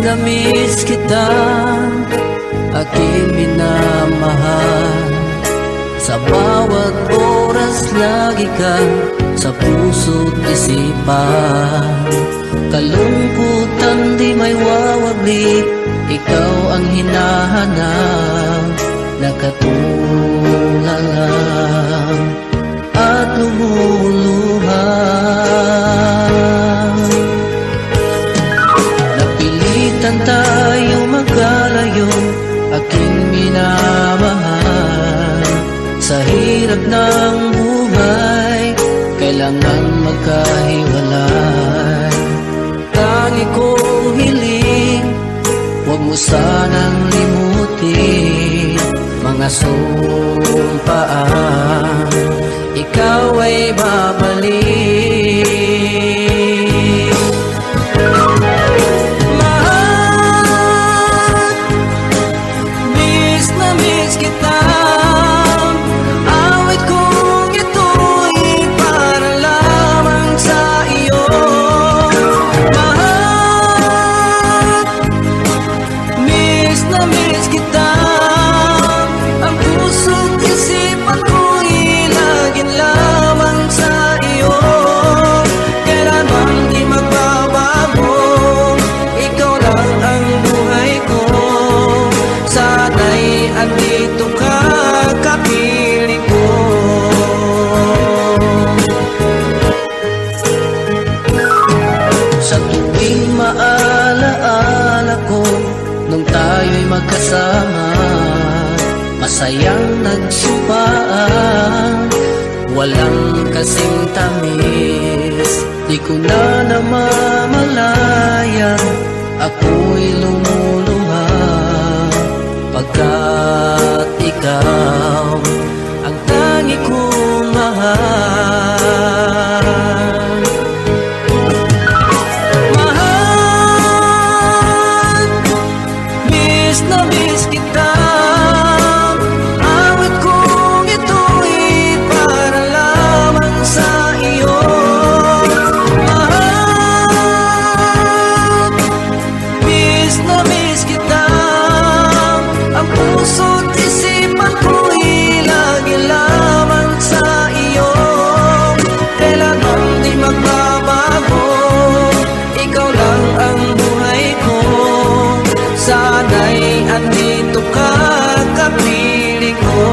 na miss kita, aking minamahal. Sa bawat oras lagi ka sa puso't isipan. Kalungkutan di may wawaglit, ikaw ang hinahanap. Nakatulala at lumuluha. Napilitan tayo magkalayo, aking minamahal. Sa hirap ng buhay, kailangan magkahiwalay. Tangi kong hiling, huwag mo sanang limutin mga sumpaan, ikaw ay babalik. Mahal, miss na miss kita. Awit kong ito'y para lamang sa iyo. Mahal, miss na miss kita. Andito ka, kapiling ko. Sa tuwing maalaala ko nung tayo'y magkasama, masayang nagsumpaan, walang kasing tamis. Di ko na namamalayan, ako'y lumuluha pagkat ikaw ang tangi kong mahal. Mahal, miss na miss kita. Awit kong ito'y para lamang sa iyo. Mahal, miss na miss kita. Ang puso't isipan ko'y lagi lamang sa iyo. Kailanman di magbabago, ikaw lang ang buhay ko. Sana'y andito ka, kapiling ko.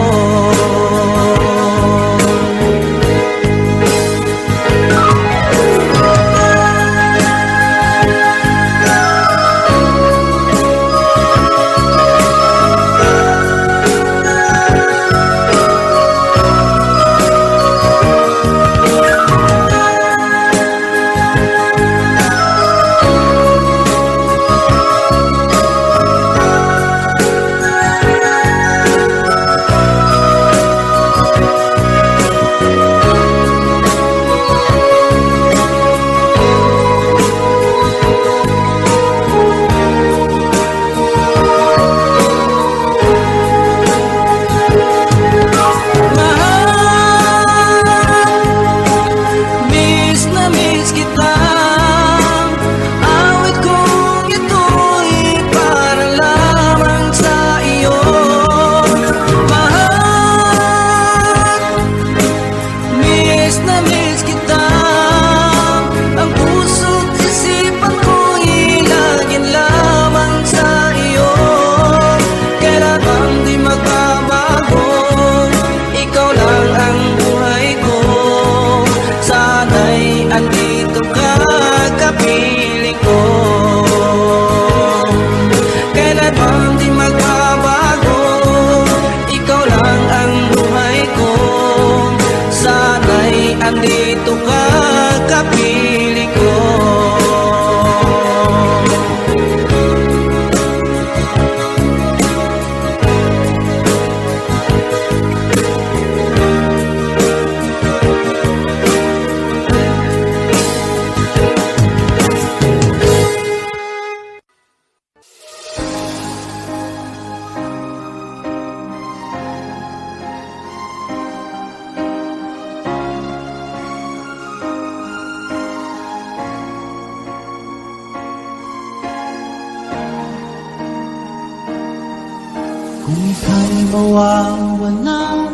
Kung ika'y mawawala,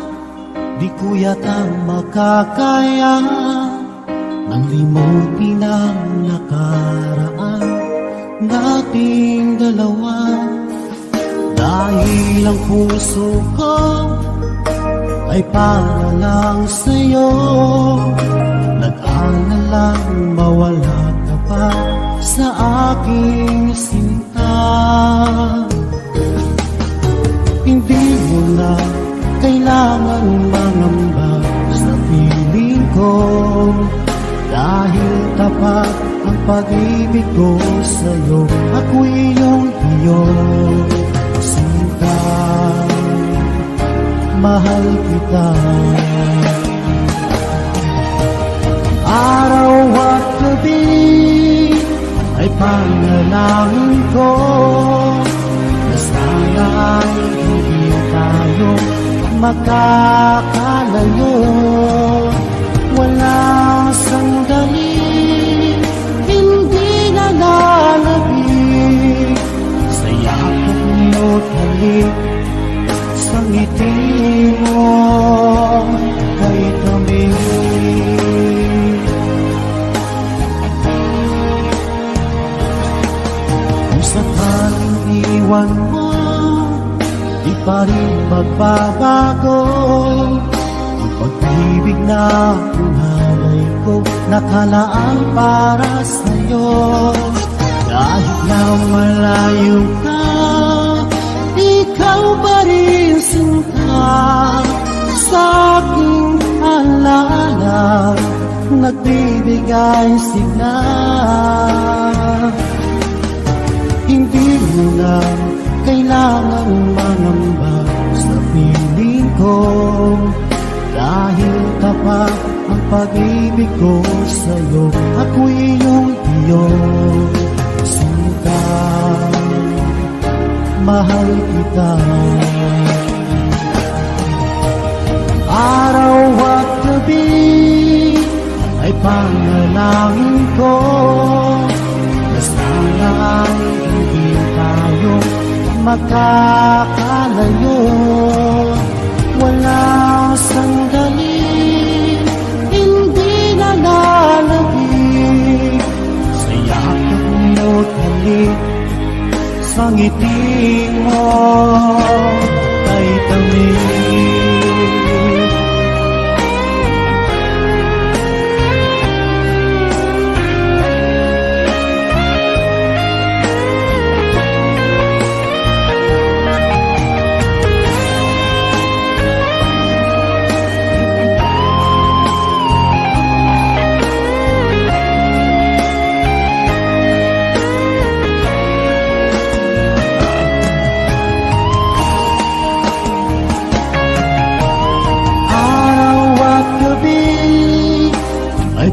di ko yata makakaya nang limutin ang nakaraan nating dalawa. Dahil ang puso ko ay para lang sa'yo, nag-aalalang mawala ka pa sa aking sinta. Hindi mo na kailangan mangamba sa piling ko, dahil tapat ang pag-ibig ko sa'yo. Ako'y iyong sinta, mahal kita. Araw at gabi ay panalangin ko na sana ay hindi tayo makakalayo. Walang sandali hindi nalalabig sa yakap mo't halik, sa ngiti mo kay kami. Kung sakaling iwan mo, di pa rin magbabago ang pag-ibig na hinalay ko, nakalaan para sa'yo. Kahit na malayo ka, ikaw pa rin sinta sa aking alaala, nagbibigay sigla. Hindi mo na kailangan mangamba sa piling ko, dahil tapat ang pag-ibig ko sa'yo. Ako'y iyong sinta, mahal kita. Araw at gabi ay panalangin ko na sana ay hindi tayo makakalayo. Walang sandali hindi nalalagig sa yakap mo't halik, sa ngiti mo kay tamis.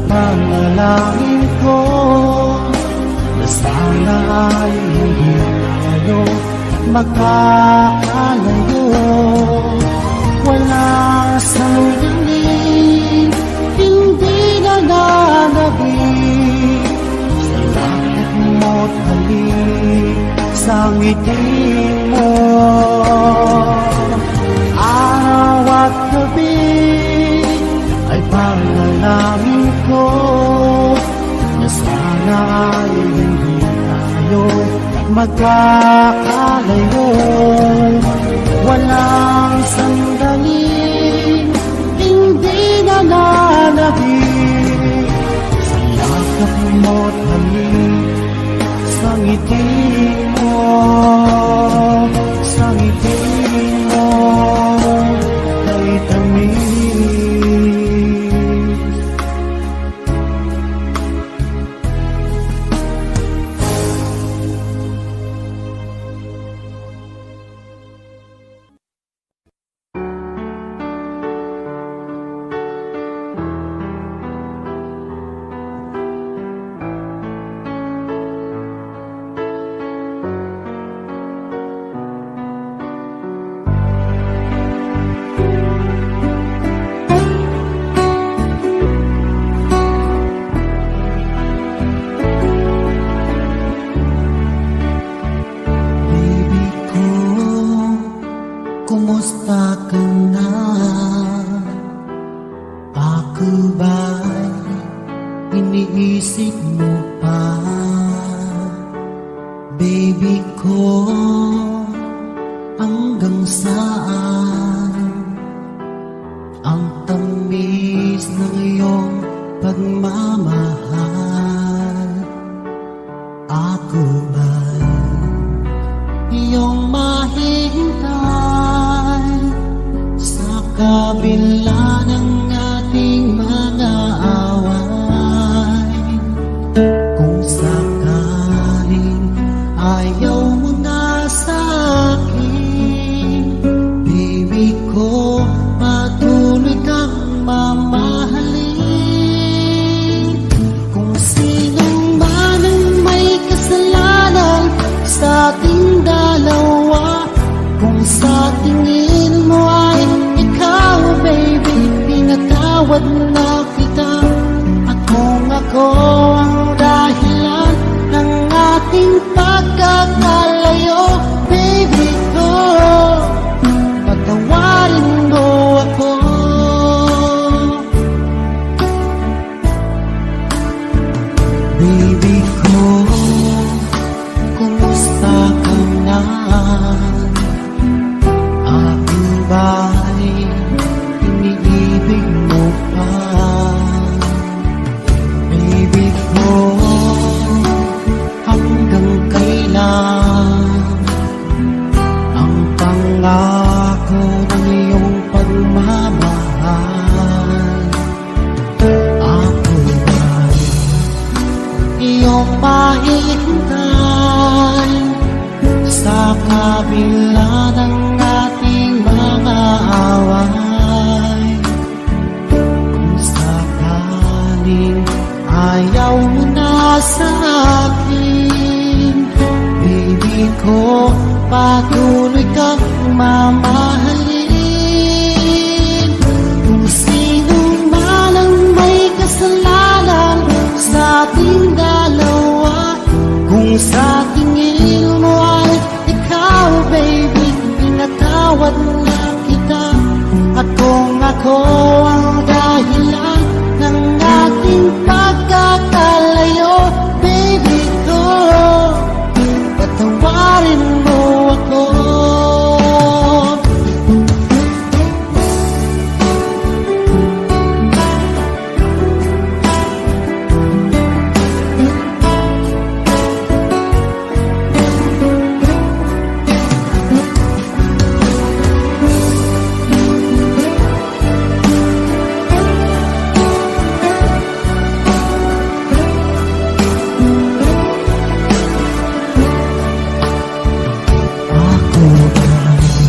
Panalangin ko na sana ay hindi tayo makakalayo. Wala sandali hindi nalalabig sa lakad mo't halik, sa ngiti mo. Araw at gabi ay panalangin ko na sana ay hindi tayo magkakalayo. Walang sandali hindi nalalabig sa yakap mo't halik, sa ngiti mo, sa ngiti mo kay tamis. Baby ko, hanggang saan ang tamis ng iyong pagmamahal? Ako ba'y iyong mahihintay sa kabila ng ating mga away? Kung sakaling ayaw mo na sa akin, baby ko, patuloy kang mamahalin. Kung sinong man ang may kasalanan sa ating dalawa, kung sa tingin mo ay ikaw, baby, pinatawad na kita. At kung ako ang dahilan ng ating pagkakalayo, baby ko, patawarin mo ako. Baby ko, kumusta ka na? Aking ba'y iniibig mo pa? Baby ko, hanggang kailan ang pangako ng iyong pagmamahal? Ako ba'y iyong mahihintay sa kabila ng ating mga away? Kung sakaling ayaw mo na sa akin, baby ko, patuloy kang mamahalin. Kung sino man ang may kasalanan sa ating dalawa, kung sa tingin mo ay ikaw, baby, pinatawad na kita. At kung ako ang dahilan ng ating pagkakalayo, baby ko, patawarin mo ako. Ako ba'y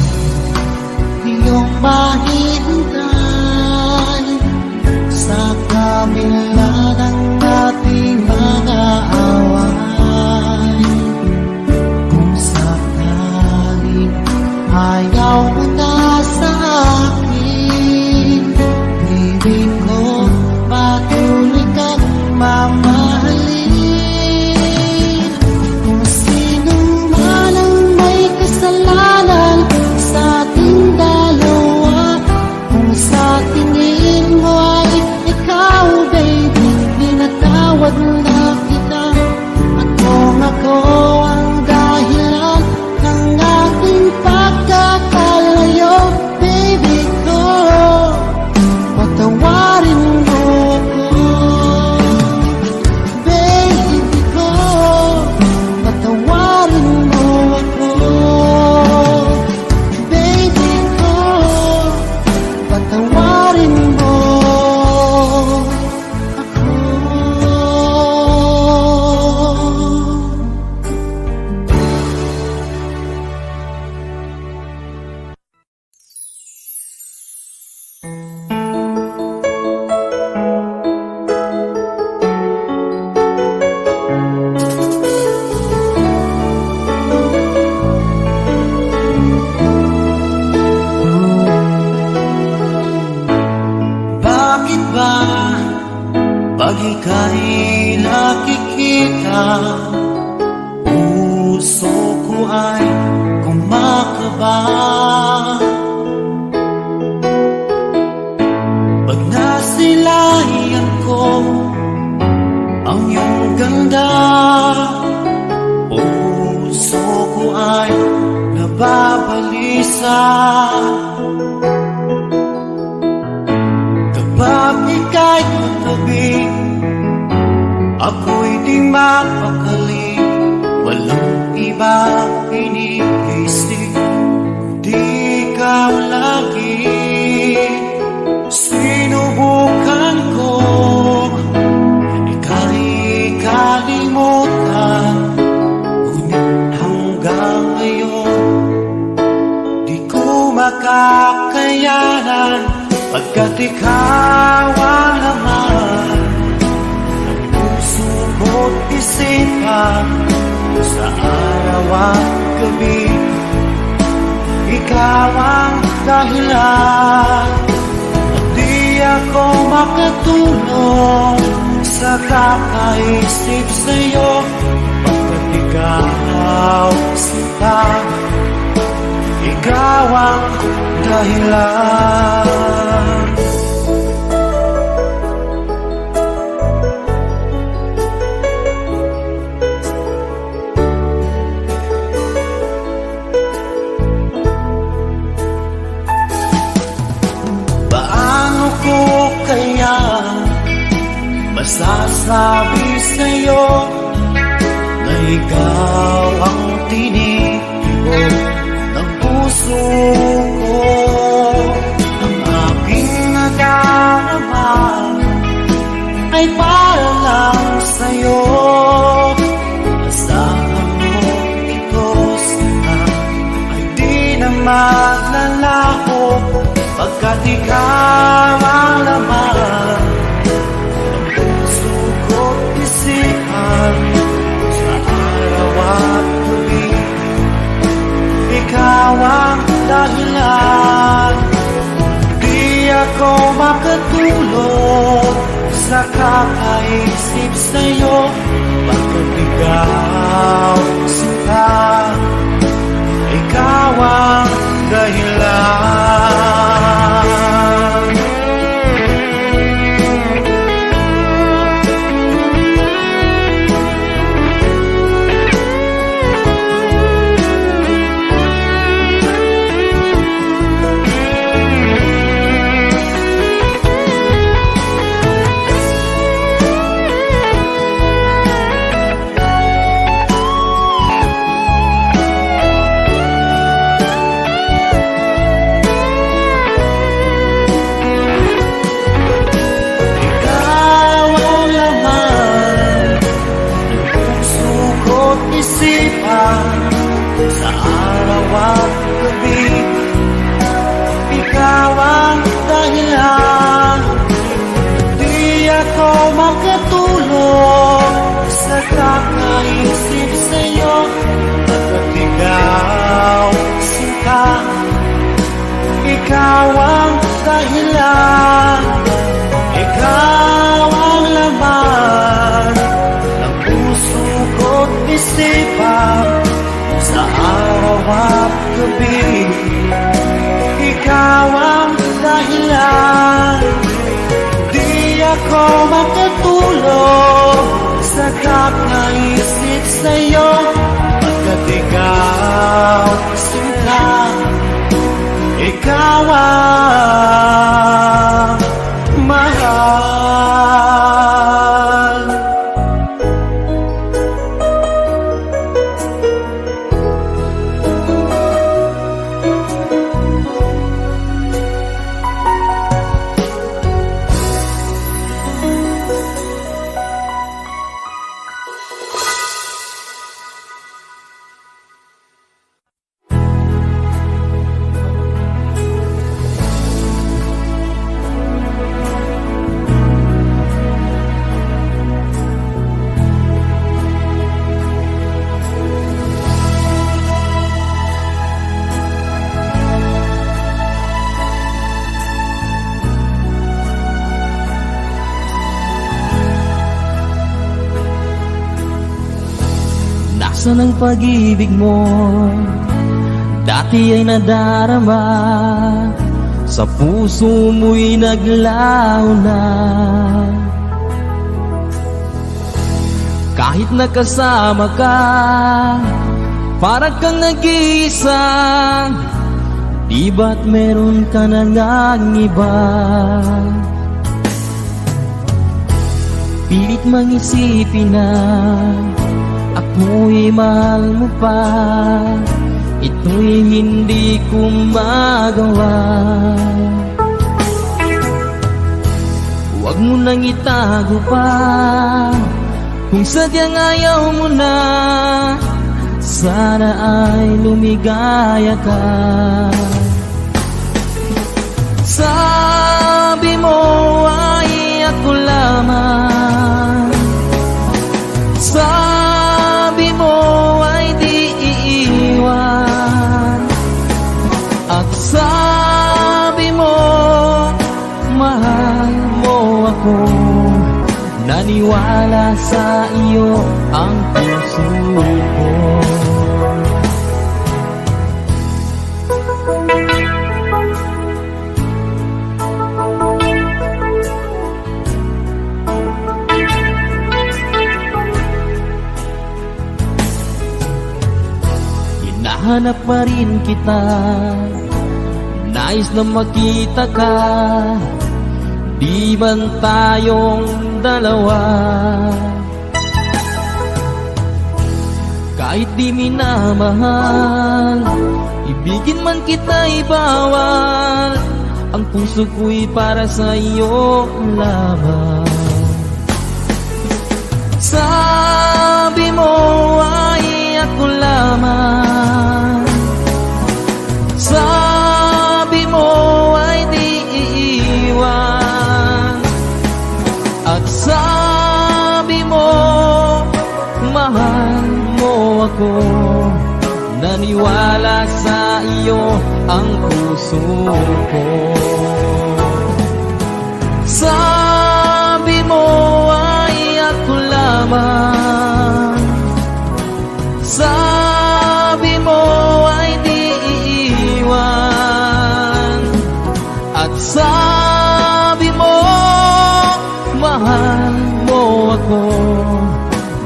iyong mahihintay sa kabila ng ating mga away? Kung sakaling ayaw mo na sa akin, baby ko, patuloy kang mamahalin. Kung sino man ang may kasalanan sa ating dalawa, kung sa tingin mo ay ikaw, baby, pinatawad na kita. At kung ako ang dahilan ng ating pagkakalayo, baby ko, patawarin mo ako. Baby ko, patawarin mo ako. Baby ko, patawarin mo ako. Bakit ba pag ika'y nakikita, puso ko ay kumakaba? Pag nasilayan ko ang iyong ganda, puso balisa. Kapag ika'y katabi, ako'y di mapakali. Walang ibang iniisip, di ikaw lagi. Sinubukan ko ika'y kalimutan, ngunit hanggang ngayon di ko makakayanan, pagkat ikaw ang laman ng puso ko't isipan. Sa araw at gabi, ikaw ang dahilan. At di ako makatulog sa kakaisip sa'yo, pagkat ikaw sinta, ikaw ang dahilan. Kaya masasabi sa'yo na ikaw ang tinitibok ng puso ko. Ang aking nadarama ay para lang sa'yo. Asahan mo ito sana ay di na maglalaho, pagkat ikaw ang laman ng puso ko't isipan. Sa araw at gabi, ikaw ang dahilan. Di ako makatulog sa kakaisip sa'yo, pagkat ikaw sinta, ikaw ang dahilan. Sa araw at gabi, ikaw ang dahilan. Di ako makatulog sa kakaisip sa'yo, pagkat ikaw sinta, ikaw ang dahilan. Ikaw ang laman ng puso ko't isipan. Sa araw at gabi, ikaw ang dahilan. Di ako makatulog sa kakaisip sa'yo, pagkat ikaw sinta, ikaw ang mahal. Nasaan ang pag-ibig mo? Dati ay nadarama, sa puso mo'y naglaho na. Kahit nakasama ka, Para kang nag-iisa, Di ba't meron ka na ngang iba? Pilit mang isipin na ako'y mahal mo pa. Ito'y hindi ko magawa. Huwag mo nang itago pa kung sadyang ayaw mo na. Sana ay lumigaya ka. Sabi mo ay ako lamang. Sabi mo ay di iiwan. At sabi mo mahal mo ako. Naniwala sa iyo ang puso ko. Hinahanap pa rin kita, nais na makita ka. Di man tayong dalawa, kahit di minamahal, ibigin man kita'y bawal. Ang puso ko'y para sa iyo lamang. Sabi mo ay ako lamang. Sabi mo ay di iiwan. At sabi mo mahal mo ako. Naniwala sa iyo ang puso ko. Sabi mo ay ako lamang. Sabi mo ay di iiwan. At sabi mo mahal mo ako.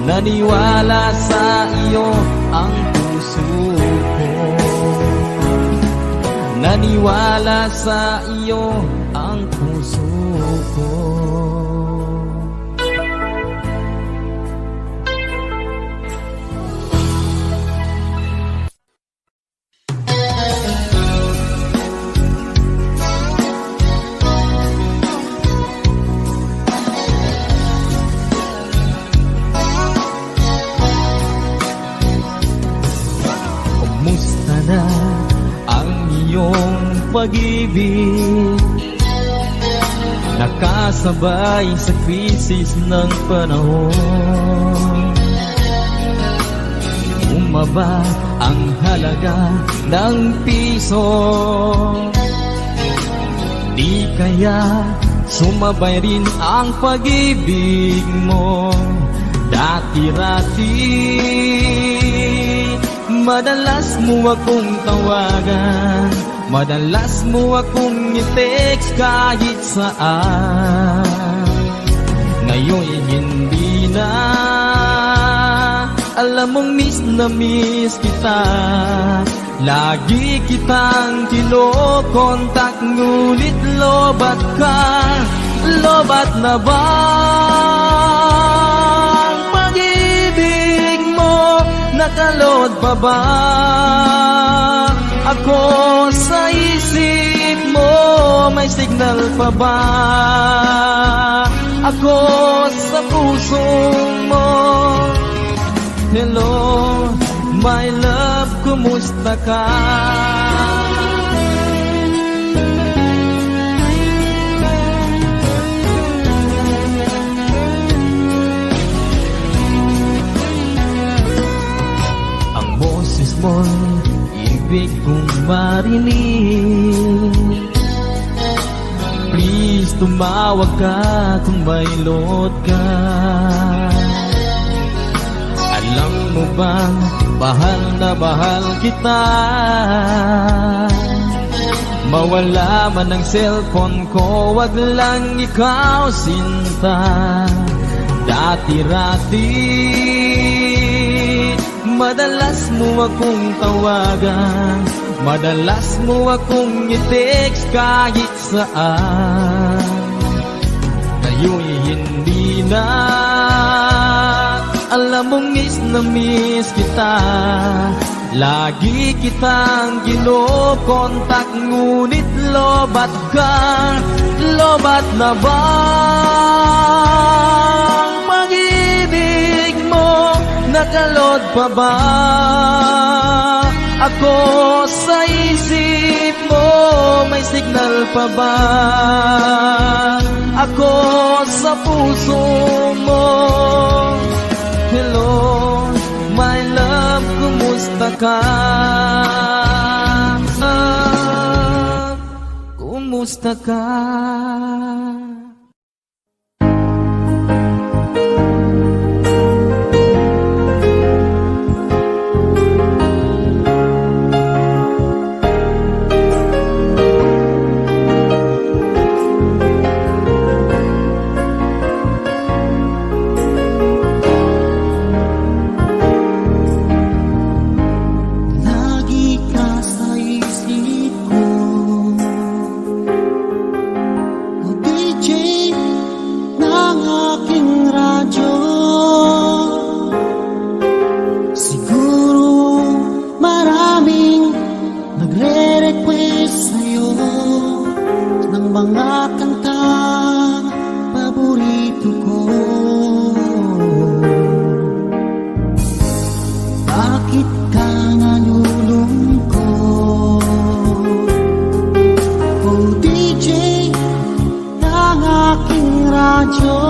Naniwala sa iyo ang puso ko. Naniwala sa iyo ang puso ko. Kumusta na ang iyong pag-ibig? Nakasabay sa krisis ng panahon. Umaba ang halaga ng piso. Di kaya sumabay rin ang pag-ibig mo dati-rati. Madalas mo akong tawagan, madalas mo akong i-text kahit saan. Ngayon hindi na, alam mong miss na miss kita. Lagi kitang kinokontak, ngunit lobat ka. Lobat na ba ang pag-ibig mo? Nakalod pa ba ako sa isip mo? May signal pa ba ako sa puso mo? Hello, my love, kumusta ka? Ang boses mo'y ibig kong marinig. Please, tumawag ka kung may load ka. Alam mo bang mahal na mahal kita? Mawala man ang cellphone ko, wag lang ikaw sinta. Dati-rati Madalas mo akong tawagan, madalas mo akong i-text kahit saan. Ngayon'y hindi na. Alam mong miss na miss kita, lagi kitang kinokontak, ngunit lobat ka, lobat na bang pag-ibig mo? Nakalod pa ba ako sa isip mo? May signal pa ba ako sa puso mo? Hello, my love, kumusta ka? Kumusta ka? Lagi ka sa isip ko, o DJ ng aking radyo. Siguro maraming nagre-request sa'yo ng mga kantang paborito ko. Bakit ka nalulungkot? Oh DJ ng aking radyo,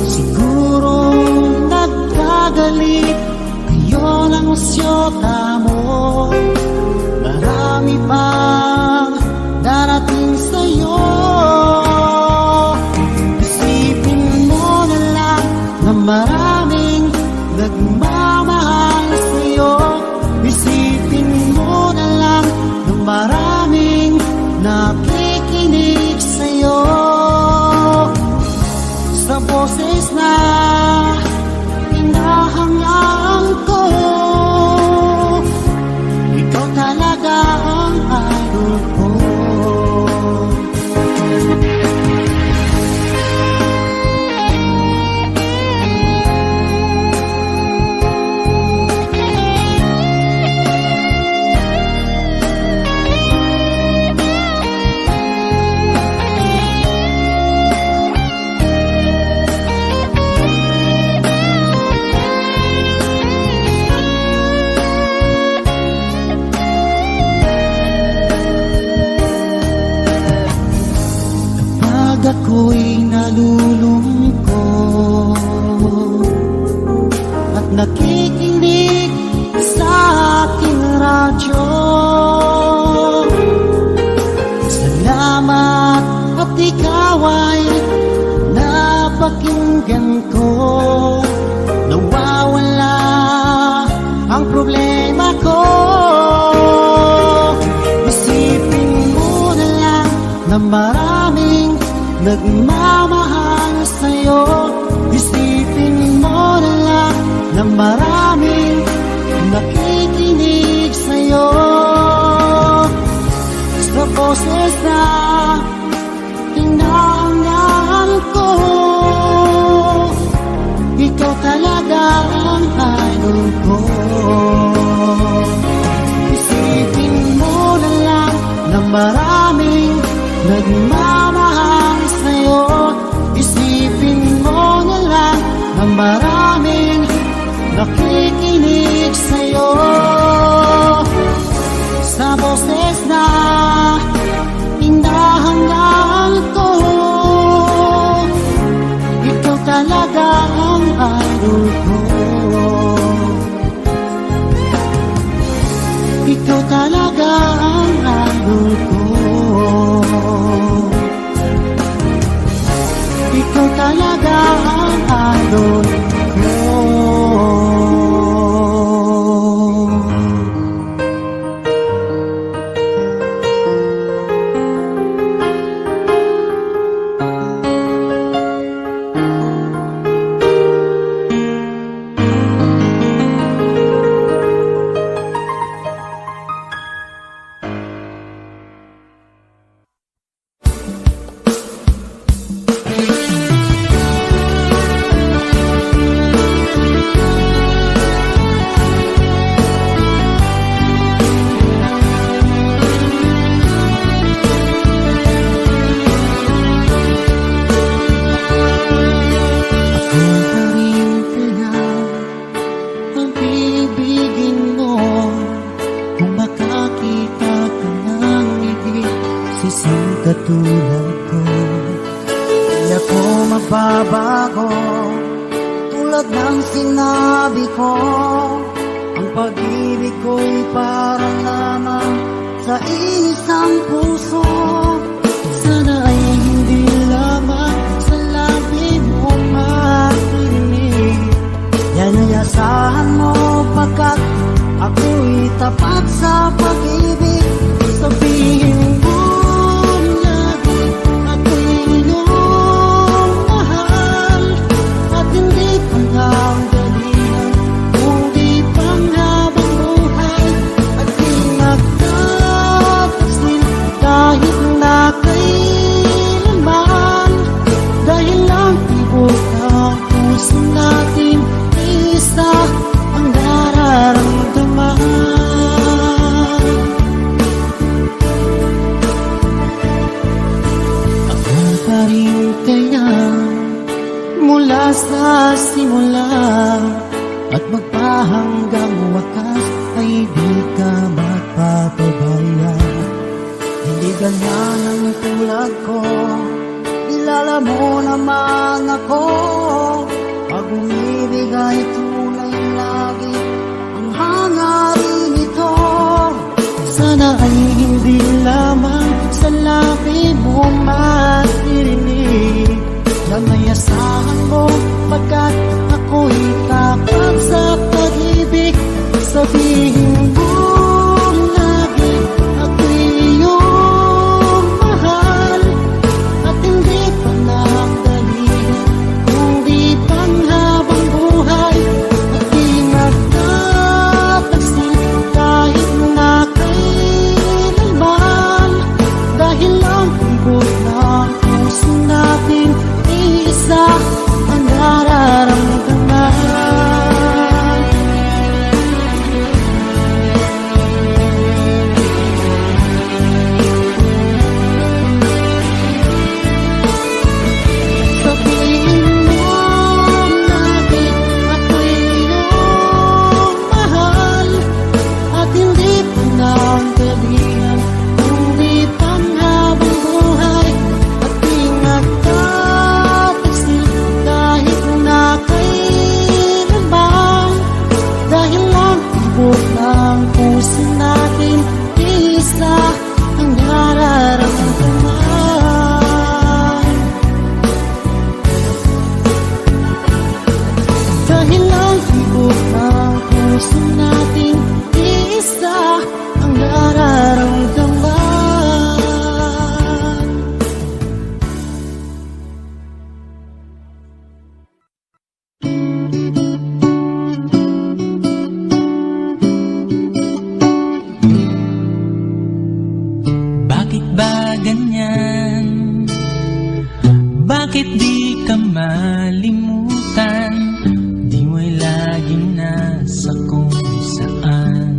siguro nagkagalit kayo ng syota mo. Marami pang darating sa'yo. Isipin mo na lang na maraming nagmamahal sa'yo. Isipin mo na lang na maraming nakikinig sa'yo. Sa boses na hinahangaan ko, ikaw talaga ang idol ko. Pag ako'y nalulungkot at nakikinig sa aking radyo, salamat at ikaw ay napakinggan ko. Nawawala ang problema ko. Isipin mo na lang na maraming nagmamahal sa'yo. Isipin mo na lang na maraming nakikinig sa'yo. Sa boses na hinahangaan ko, ikaw talaga ang idol ko. Isipin mo na lang na maraming nagmamahal sa'yo. Isipin mo na lang na maraming nakikinig sa'yo. Sa boses na hinahangaan ko, ikaw talaga ang idol ko. Ikaw talaga ang idol ko. Ikaw talaga ang idol ko. tulad ko. Di ako magbabago, tulad ng sinabi ko. Ang pag-ibig ko'y para lamang sa isang puso. Sana ay hindi lamang sa labi mo marinig. Yan ay asahan mo pagkat ako'y tapat sa pag-ibig. Sabihin mo lagi ako'y iyong mahal, at hindi pa lang galingan, kundi panghabang buhay. At di magtataksil kahit na kailanman, dahil lang tibok ng puso natin isa ang nararamdaman. Ako pa rin kaya mula sa simula, at magpahanggang wakas ay di ka magpapabaya. Hindi ganyan ang tulad ko, kilala mo naman ako. Pag umibig ay tunay lagi ang hangarin ito. Sana ay hindi lamang sa labi mo maririnig. Yan ay asahan mo pagkat ako'y tapat sa pag-ibig. Sabihin mo lagi ako'y iyong mahal, at hindi pa nagdalihan, kundi panghabang buhay. At di magtataksil kahit na kailanman, dahil ang tibok ng puso natin isa ang nararamdaman. Sabihin mo lagi ako'y iyong mahal, at hindi pa nang galingan, kundi panghabang buhay. At di magtataksil kahit na kailanman, dahil lang tibok ng puso natin isa ang nararamdaman. Dahil lang tibok ng puso natin isa ang nararamdaman. Bakit ba ganyan? Bakit di ka malimutan? Di mo'y laging nasa kung saan.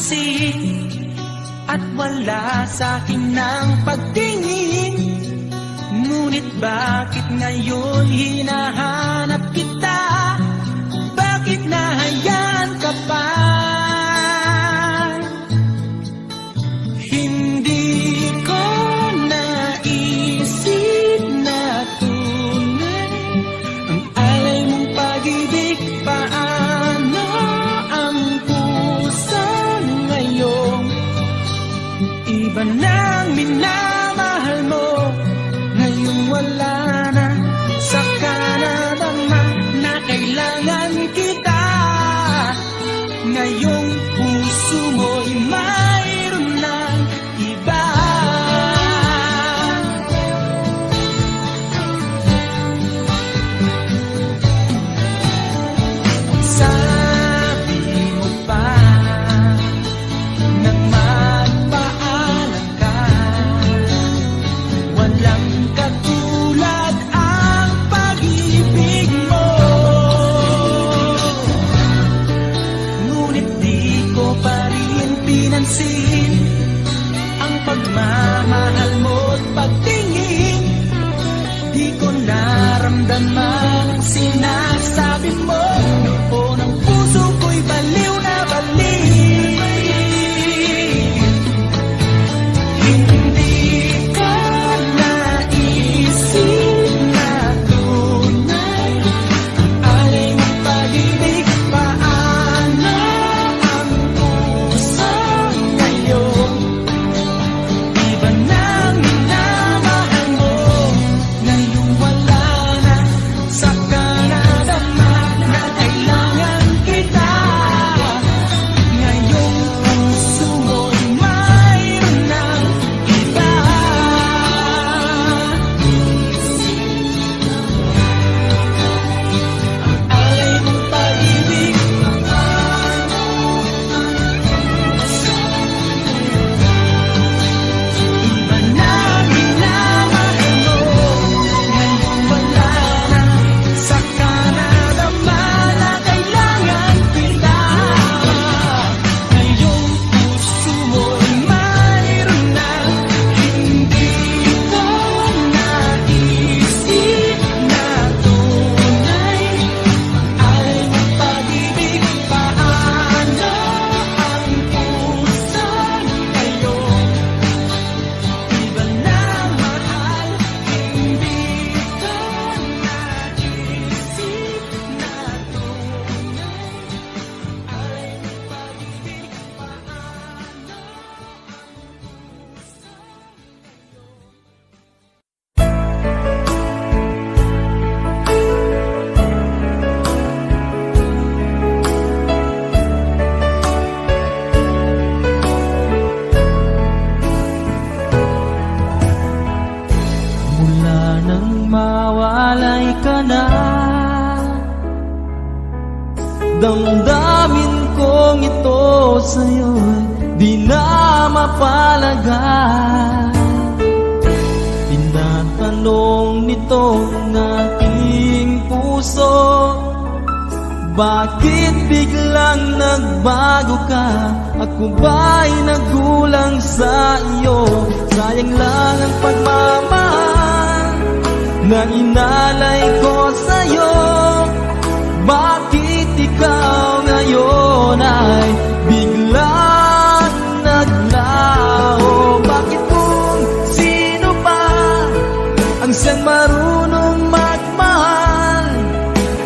pinansin at wala sa'kin ng pagtingin. Ngunit bakit ngayon hinahanap kita? Bakit nahayaan ka pa? Hindi ko naisip na tunay ang alay mong pag-ibig. Paano ang puso ngayon? Iba nang minamahal mo, ngayong wala na. Saka nadama na kailangan kita. Ngayong puso mo'y mayroon ng iba. Sabi mo pa nang magpaalam ka, walang katulad ang pag-ibig mo. Ngunit di ko pa rin pinansin ang pagmamahal mo't pagtingin. Di ko naramdaman ang sinasabi mo. Noon ang puso ko'y baliw na baliw. Hindi ko naisip na tunay ang alay mong pag-ibig. Paano ang puso ngayon? Iba nang minamahal mo, ngayong wala na. Saka nadama na kailangan kita. Ngayong puso mo'y mayroon ng iba. Alay mong pag-ibig. Iba nang minamahal mo, ngayong wala na. Saka nadama na kailangan kita. Ngayong puso mo'y mayroon na. Hindi ko naisip na tunay ang alay mong pag-ibig. Paano ang puso ngayon? Iba na mahal, hindi ko naisip na tunay alay mong pag-ibig. Mula nang mawalay ka na, damdamin kong ito sa'yo'y di na mapalagay. Tinatanong nitong aking puso, bakit biglang nagbago ka? Ako ba'y nagkulang sa iyo? Sayang lang ang pagmamahal na inalay ko sa'yo. Bakit ikaw ngayon ay biglang naglaho? Bakit kung sino pa ang siyang marunong magmahal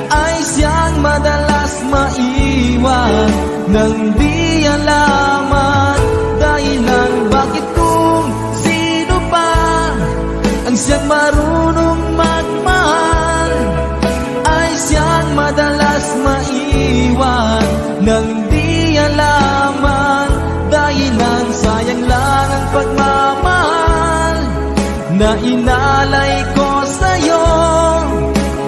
ay siyang madalas maiwan nang di alaman dahilan? Bakit kung sino pa ang siyang marunong magmahal ay siyang madalas maiwan nang di alaman dahilan? Sayang lang ang pagmamahal na inalay ko sa'yo.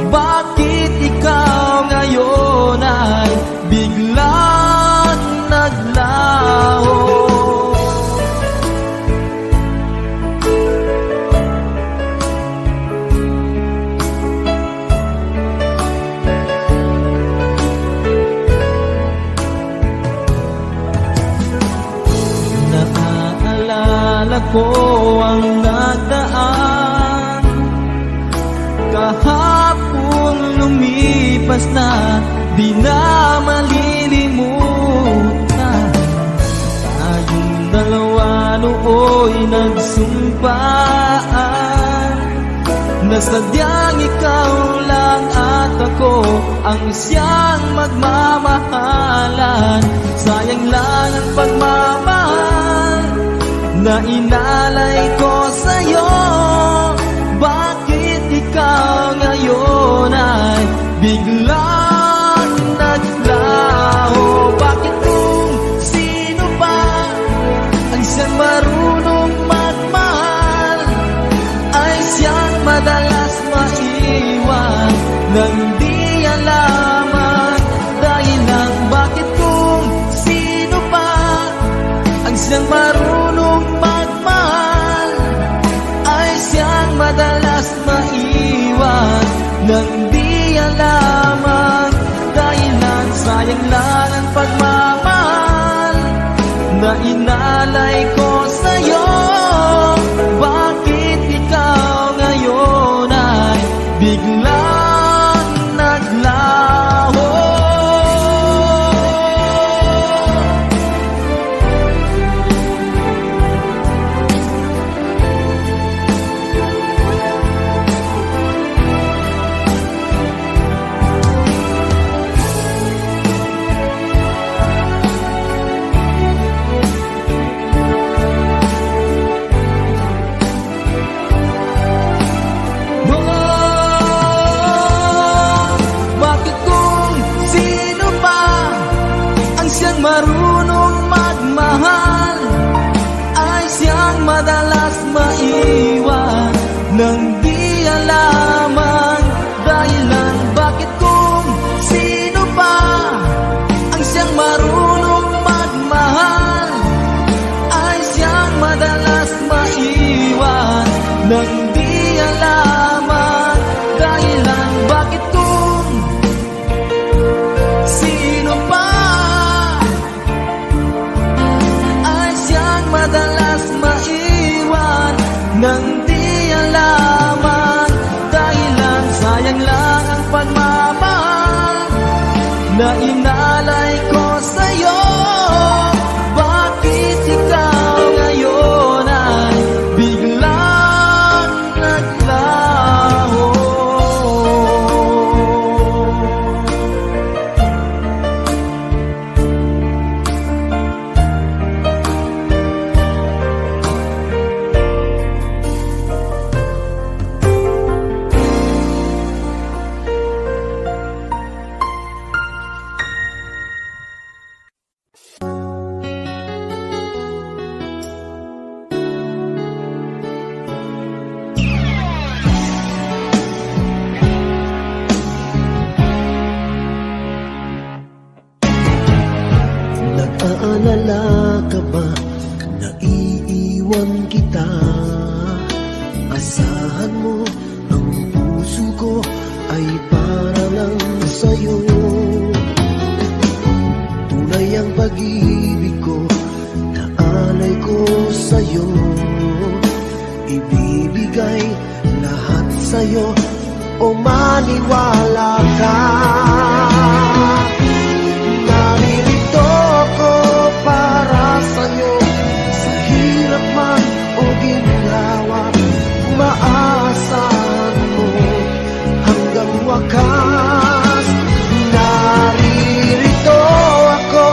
Bakit ikaw ngayon ay biglang naglaho? ko ang nagdaan. Kahapon lumipas na, di na malilimutan. Tayong dalawa nooy nagsumpaan na sadyang ikaw lang at ako ang siyang magmamahalan. Sayang lang ang pagmamahal na inalay ko sa'yo. Bakit ikaw ngayon ay biglang naglaho? Bakit kung sino ba ang siyang marunong magmahal ay siyang madalas maiwan nang di alaman dahilan? Bakit kung sino ba ang siyang marunong magmahal ay siyang madalas maiwan nang di alaman dahilan? Sayang lang ang pagmamahal na inalay ko sa'yo. Bakit ikaw ngayon ay biglang naglaho? Bakit kung sino pa ang siyang marunong magmahal ay siyang madalas maiwan nang di alaman dahilan? Bakit kung sino pa ang siyang marunong magmahal ay siyang madalas maiwan nang di alaman dahilan? Bakit kung sino pa ay siyang madalas maiwan nang di alaman dahilan? Sayang lang ang pagmamahal na inalay ko sa'yo. Bakit ikaw ngayon ay biglang naglaho? Nag-aalala ka ba na iiwan kita? Asahan mo ang puso ko ay para lang sa'yo. Tunay ang pag-ibig ko na alay ko sa'yo. Ibibigay lahat sa'yo o maniwala ka. Naririto ako para sa'yo, sa hirap man o ginhawa, maasahan mo hanggang wakas. Naririto ako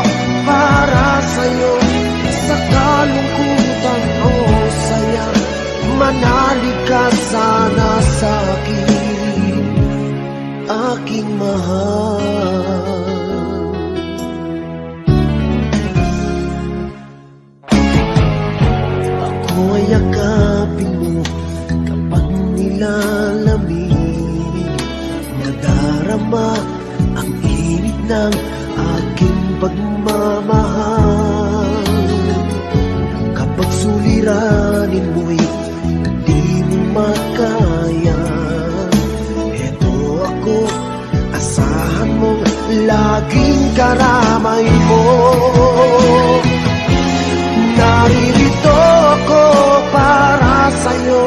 para sa'yo, sa kalungkutan o saya, manalig ka sana sa'kin, aking mahal. Ako ay yakapin mo kapag nilalamig, nadarama ang init ng aking pagmamahal. Kapag suliranin mo'y di mo makaya, eto ako, asahan mong laging karamay mo. Naririto ako para sa'yo.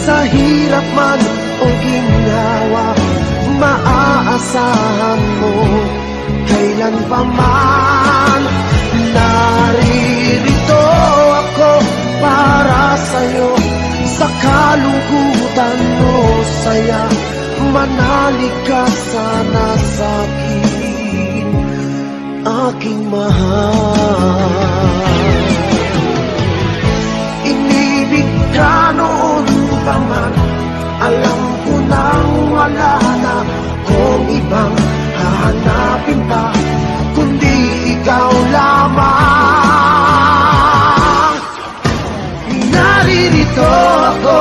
Sa hirap man o ginhawa, maaasahan mo kailan pa man. Naririto ako para sa'yo. Sa kalungkutan o saya, manalig ka sana sa'kin, aking mahal. Inibig ka noon pa man, alam ko nang wala na kung ibang hahanapin pa, kundi ikaw lamang. Naririto ako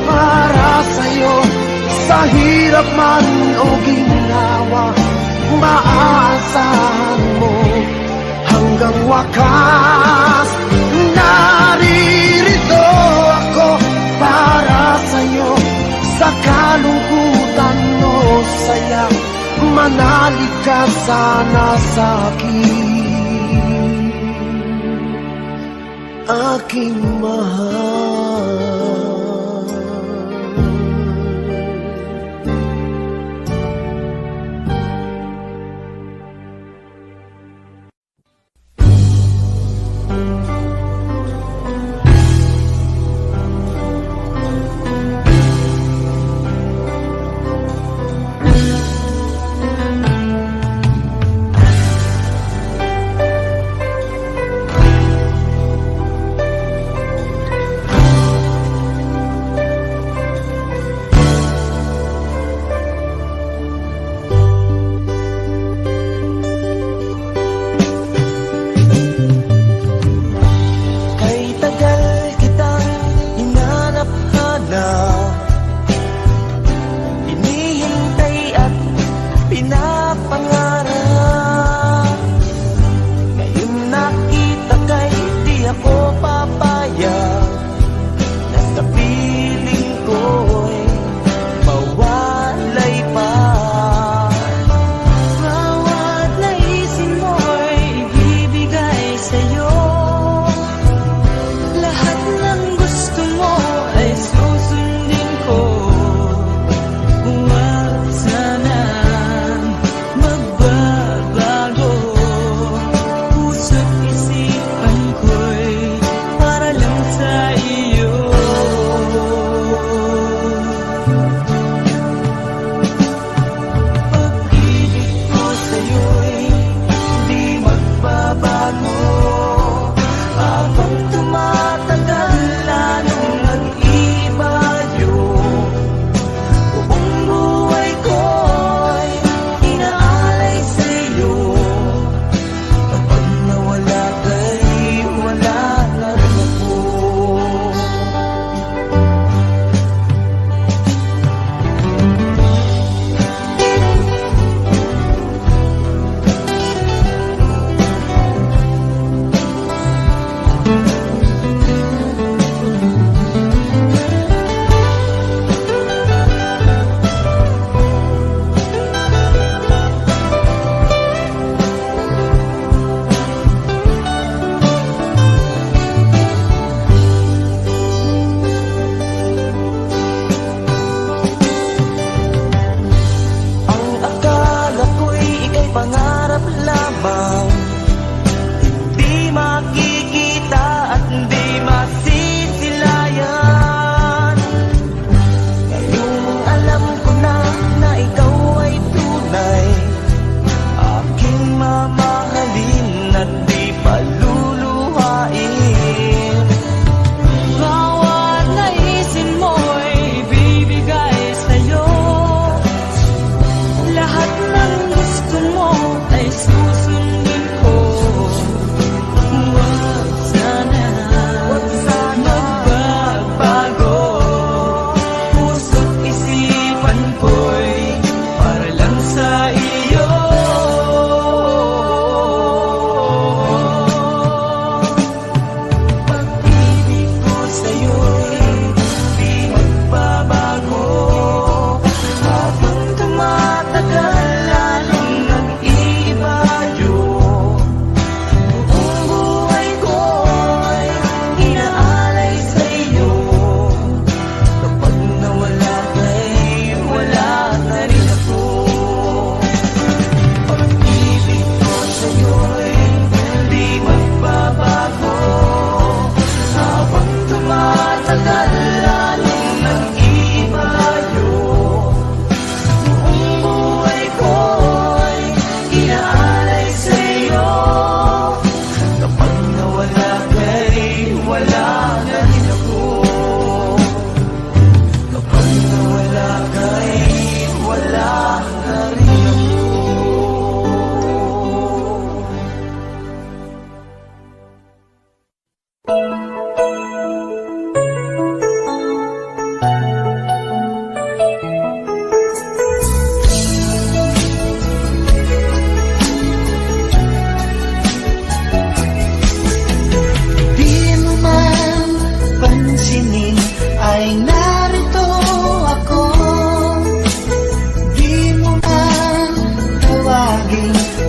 para sa'yo. Sa hirap man o ginawa, maaasahan mo hanggang wakas. Naririto ako para sa'yo. Sa kalungkutan o saya, manalig ka sana sa'kin, aking mahal.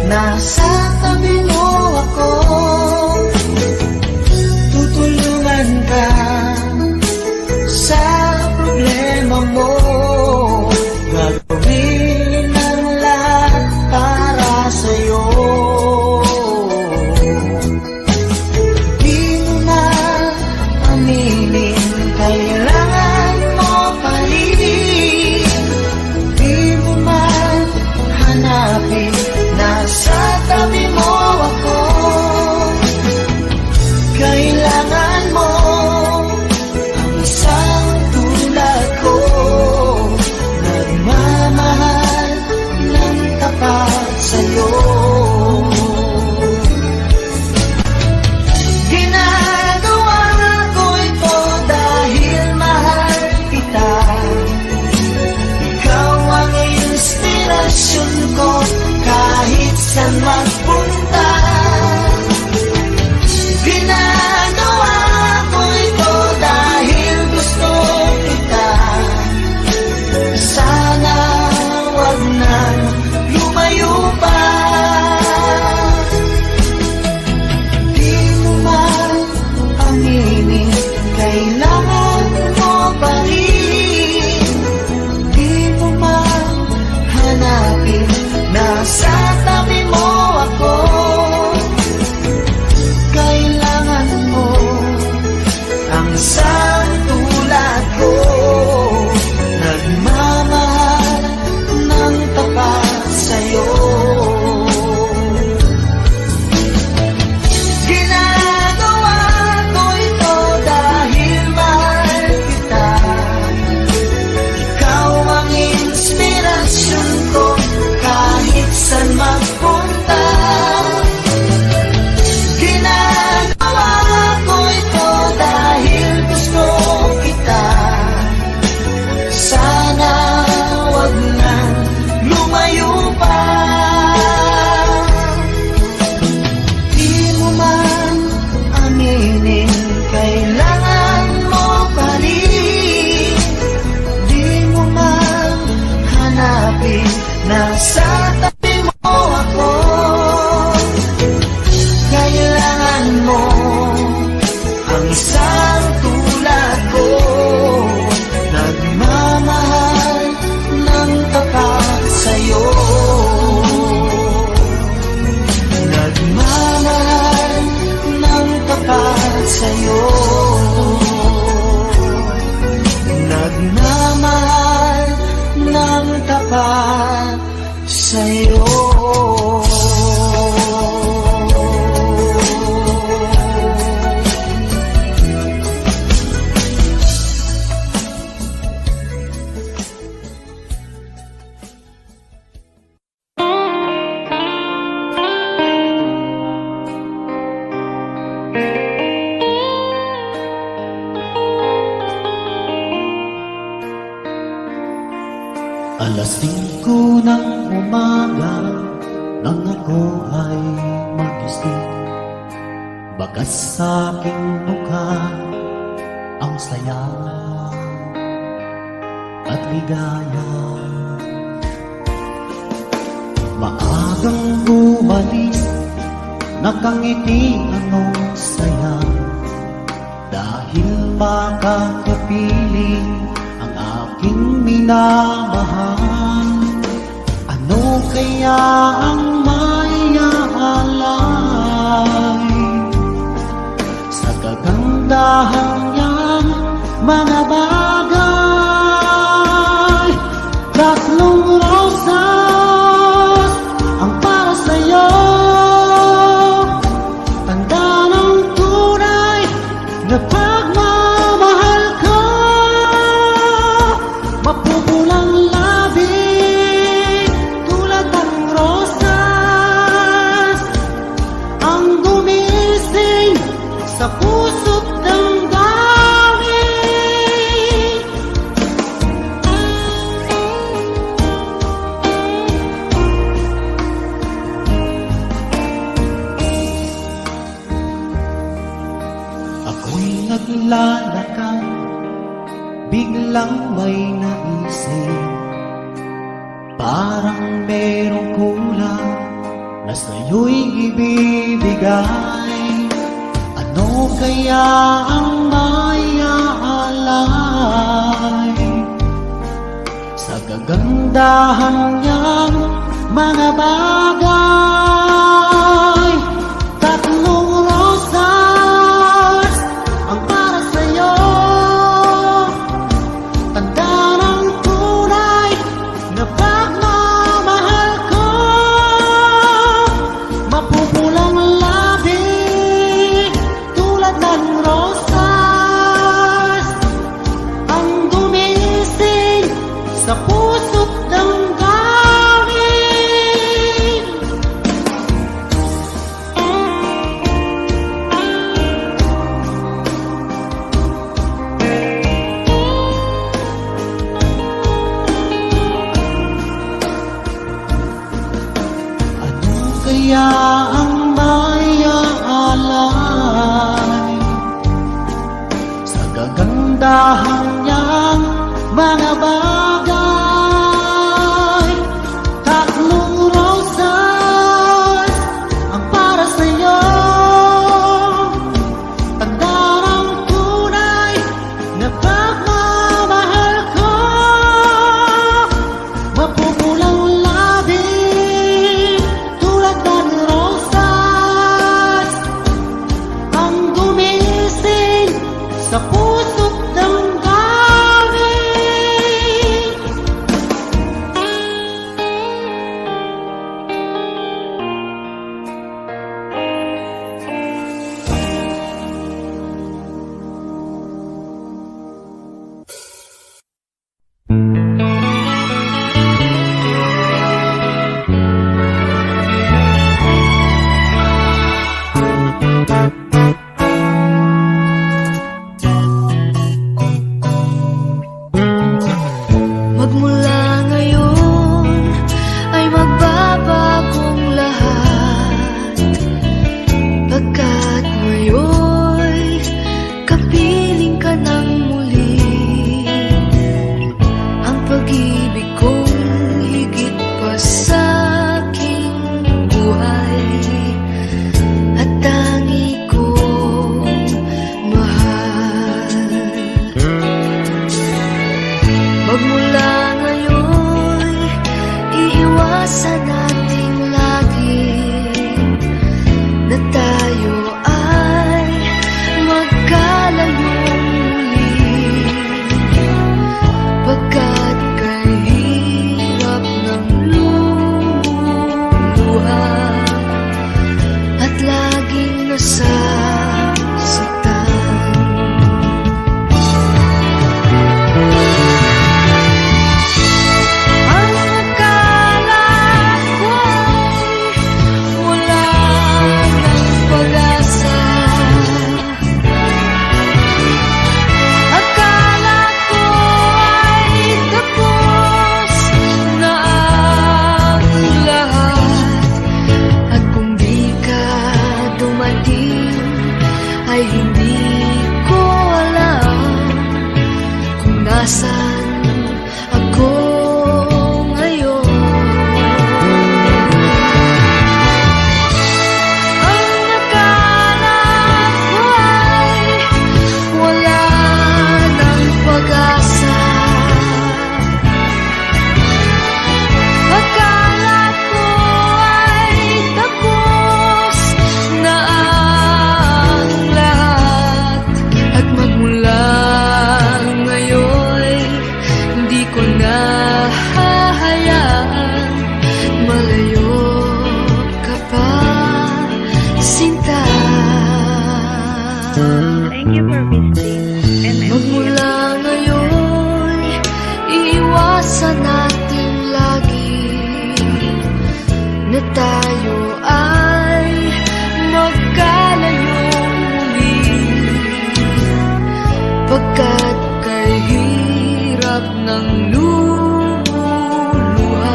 nasa tabi mo ako. Tutulungan ka sa problema mo. Gagawin ang lahat para sa'yo. Di mo na aminin, kailangan mo pa rin. Di mo man hanapin, nasa tabi mo ako. Kailangan mo ang isang tulad ko, nagmamahal ng tapat sa'yo. Ginagawa ko ito dahil mahal kita. Ikaw ang inspirasyon ko kahit saan magpunta. Ginagawa ko ito dahil gusto kita. Sana wag nang lumayo pa. Di mo man aminin, kailangan mo pa rin. Di mo man hanapin, nasa tabi mo ako. Kailangan mo ang isang tulad ko, nagmamahal ng tapat sa'yo. Ginagawa ko ito dahil mahal kita. Ikaw ang inspirasyon ko kahit saan magpunta. Ginagawa ko ito dahil gusto kita. Sana wag nang lumayo pa. Di mo man aminin, kailangan mo pa rin. Di mo man hanapin, nasa tabi mo ako. Kailangan mo ang isang tulad ko, nagmamahal ng tapat sa'yo. Nagmamahal ng tapat sa'yo. Nagmamahal ng tapat sa'yo. Alas 5 ng umaga nang ako ay magising, bakas sa aking mukha ang saya at ligaya. Maagang umalis, nakangiti ang saya, dahil makakapiling ang aking minamahal. Ano kaya ang maiaalay sa kagandahan niyang mga bagay? Tatlong rosas ang para sa'yo, tanda ng tunay na pagmamahal ko. Mapupulang labi tulad ng rosas ang gumising sa puso't damdamin. Ako'y naglalakad, biglang may naisip, parang merong kulang na sa'yo'y ibibigay. Ano kaya ang maiaalay sa kagandahan niyang mga bagay? Tatlong rosas ang para sa'yo, tanda ng tunay na pagmamahal ko. Mapupulang labi tulad ng rosas ang gumising sa puso't damdamin. Ano kaya ang maiaalay sa kagandahan niyang mga bagay? Tatlong rosas ang para sa'yo, tanda ng tunay na pagmamahal ko. Mapupulang labi tulad ng rosas ang gumising sa puso't damdamin. Magmula ngayon ay magbabagong lahat, pagkat ngayon'y kapiling ka ng muli. Ang pag-ibig kong higit pa sa aking buhay at tangi kong mahal. Magmula ngayon, iiwasan natin lagi na tayo ay magkalayong muli, pagkat kahirap ng lumuha at laging nasasaktan. Ang akala ko'y wala ng pag-asa, akala ko ay tapos na ang lahat. At kung di ka dumating ay hindi ko alam kung nasaan ako ngayon. Ang akala ko ay wala ng pag-asa, akala ko ay tapos na ang lahat. At magmula ngayon, hindi ko na hahayaan malayo ka pa, sinta. Thank you for visiting Magmula ngayon, iiwasan natin lagi na tayo ay magkalayong muli, pagkat kahirap ng luluha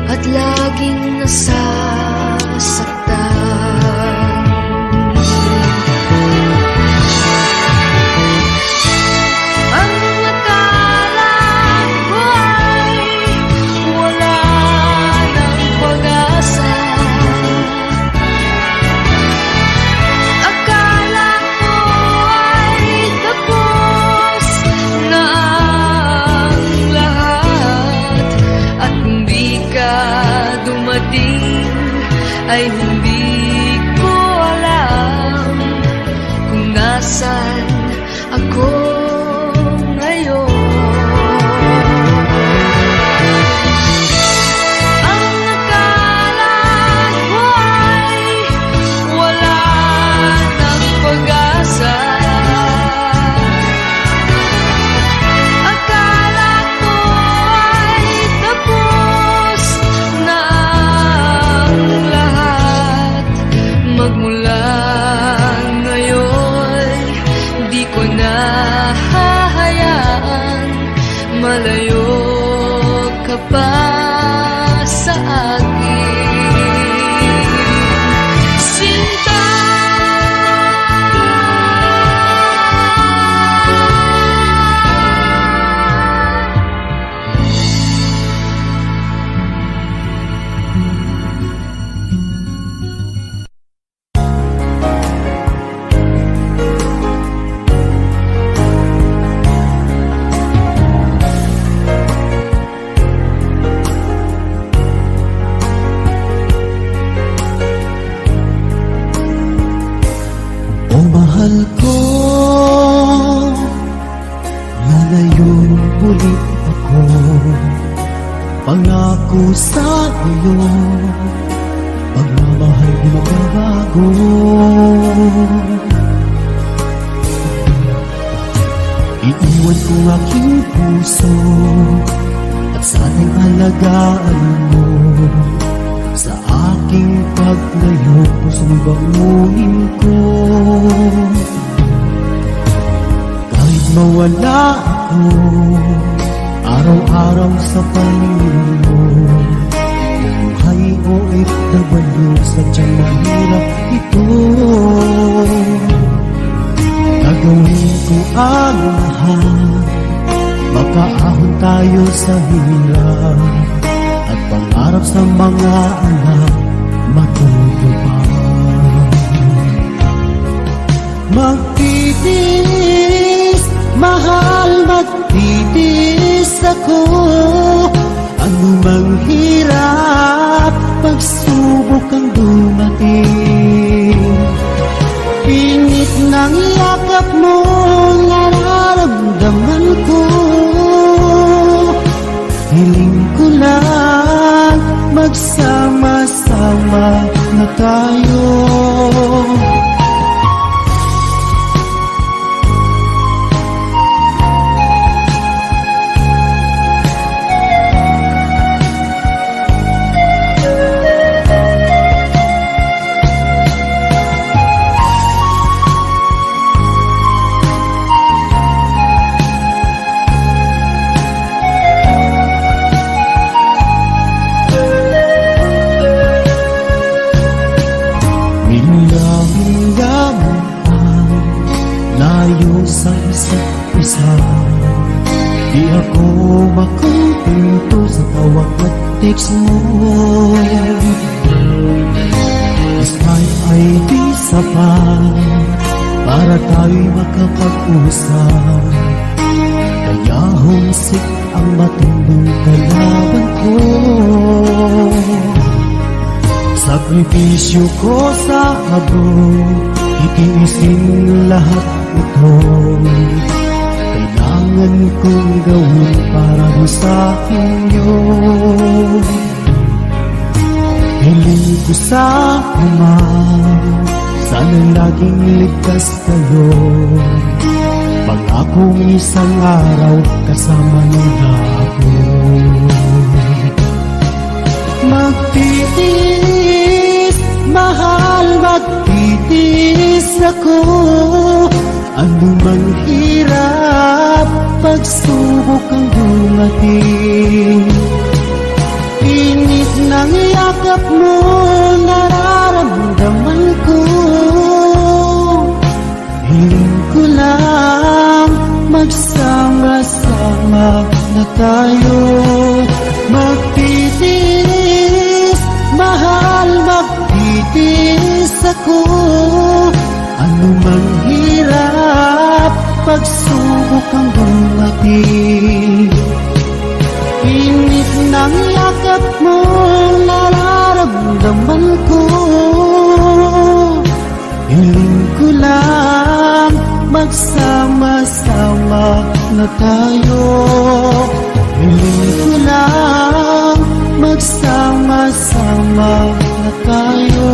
at laging nasasaktan. Ang akala ko ay wala ng pag-asa, ay hindi ko alam kung nasan ako ngayon. Ang akala ko ay wala ng pag-asa. Akala ko ay tapos na ang lahat. Magmula ngayon, di ko na hahayaan malayo ka pa sa akin, sinta. O mahal ko, lalayon ulit ako. Pangako sa iyo, pagmamahal di magbabago. Iiwan ko aking puso at sana'y alagaan mo. Sa aking paglayo, pusong bangunin ko. Kahit mawala ako, araw-araw sa paningin mo. Buhay o OFW, sadyang mahirap ito. Gagawin ko ang lahat, makaahon tayo sa hirap. At pangarap sa mga anak matutupad. Magtitiis, mahal, magtitiis ako. Ano mang hirap, pagsubok ang dumating. Pingit ng yakap mo, nararamdaman ko. Hiling ko lang, magsama-sama na tayo. Layo sa isa't isa, di ako makumpinto sa tawag at text mo. Skype ay di sapat para tayo'y makapag-usap. Kaya homesick ang matinding kalaban ko. Sakripisyo ko sa abroad, itiisin lahat ito. Kailangan kong gawin para sa inyo. Hiling ko sa Ama, sana laging ligtas kayo. Pangakong isang araw kasama niyo ako. Magtitiis, mahal, magtitiis ako. Ano mang hirap, pagsubok ang dumating. Init ng yakap mo, nararamdaman ko. Hiling ko lang, magsama-sama na tayo. Magtitiis, mahal, magtitiis ako. Ano mang hirap, pagsubok ang dumating. Init ng yakap mo, nararamdaman ko. na tayo. Hiling ko lang magsama-sama na tayo.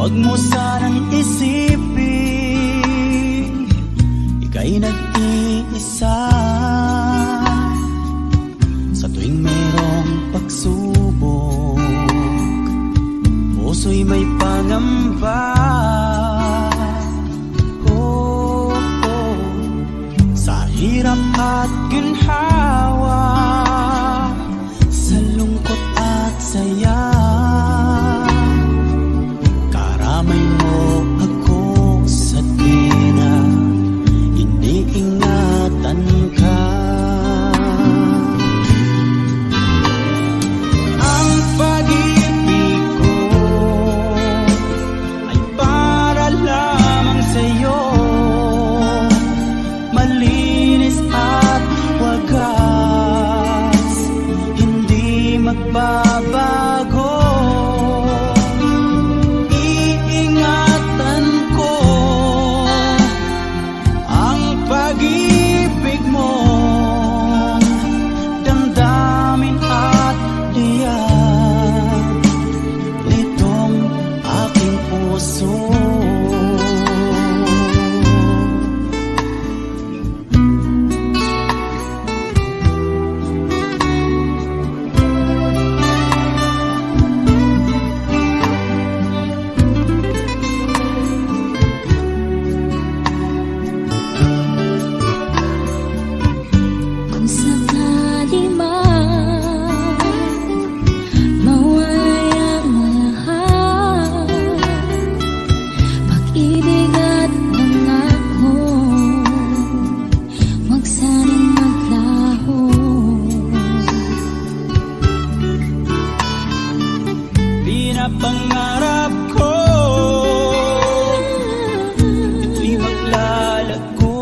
Huwag mo sanang isipin ika'y nag-iisa. Sa tuwing mayroong pagsubok, puso'y may pangamba. Sa hirap at ginhawa, sa lungkot at saya, karamay mo ako sa tuwina, iniingatan ka. Ang pag-ibig ko ay para lamang sa'yo, malinis at wagas, hindi magbabago. Iingatan ko ang pag-ibig mo, damdamin at diyan nitong aking puso. Kung sakali man mawalay ang lahat, pag-ibig at pangako, huwag sanang maglaho. Pinapangarap ko ito'y maglalago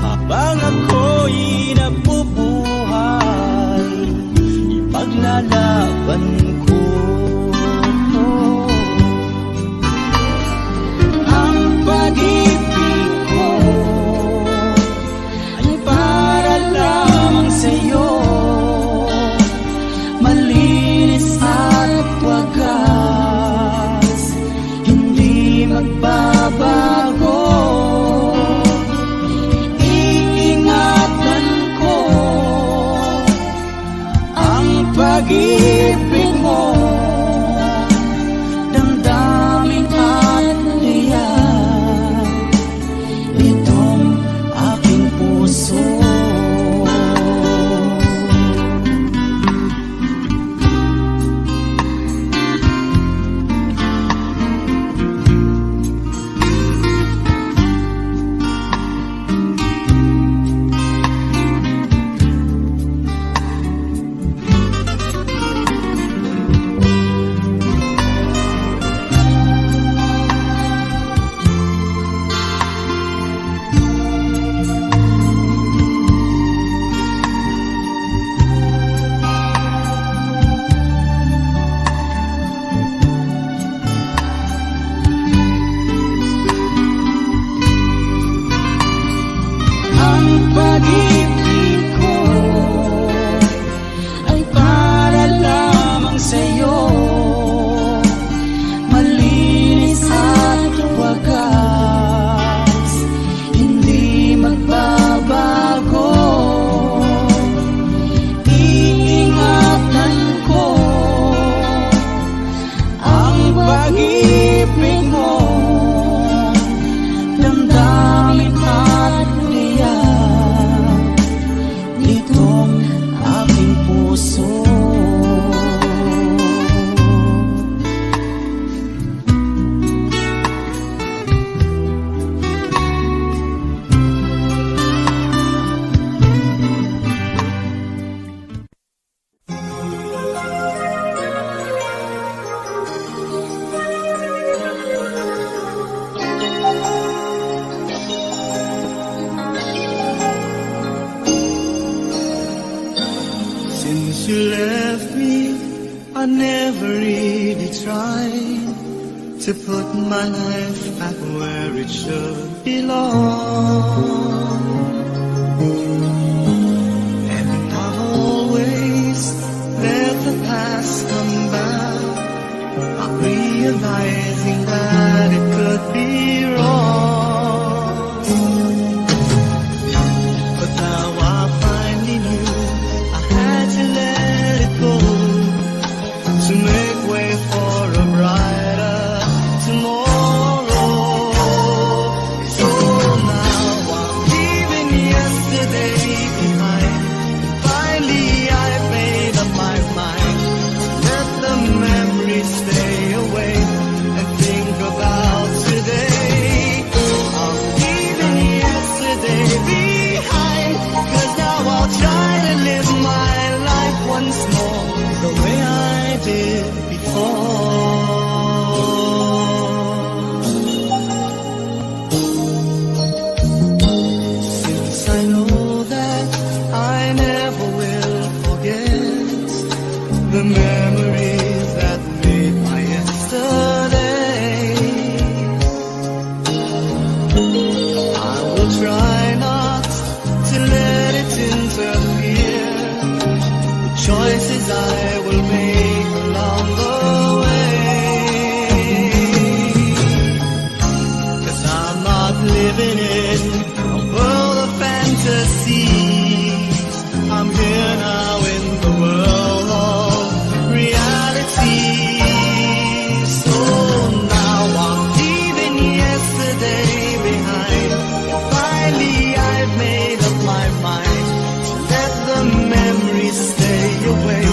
habang ako'y nabubuhay, ipaglalaban ko ang pag-ibig ko ay para lamang sa'yo, malinis at wagas, hindi magbabago. Iingatan ko ang pag-ibig mo, damdamin at liyan nitong aking puso. Ang pag-ibig ko ay para lamang sa'yo, malinis at wagas, hindi magbabago. Iingatan ko ang pag-ibig mo, damdamin at liyan nitong aking puso. Since you left me, I never really tried to put my life back where it should belong. And I've always let the past come back. I I will make along the way. 'Cause I'm not living in a world of fantasies. I'm here now in the world of reality. So now I'm leaving yesterday behind. Finally I've made up my mind to let the memories stay away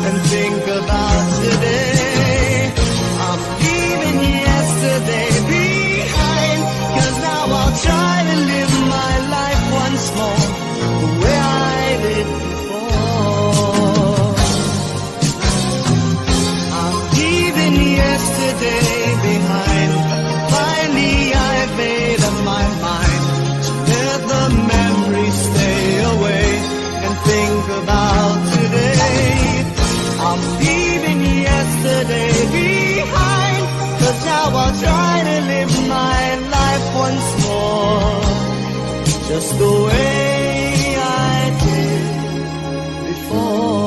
and think about today. I'm leaving yesterday behind, 'cause now I'll try to live my life once more the way I did before. I'm leaving yesterday behind. Finally I've made up my mind to let the memories stay away and think about today. I'm leaving yesterday behind, 'cause now I'll try to live my life once more just the way I did before.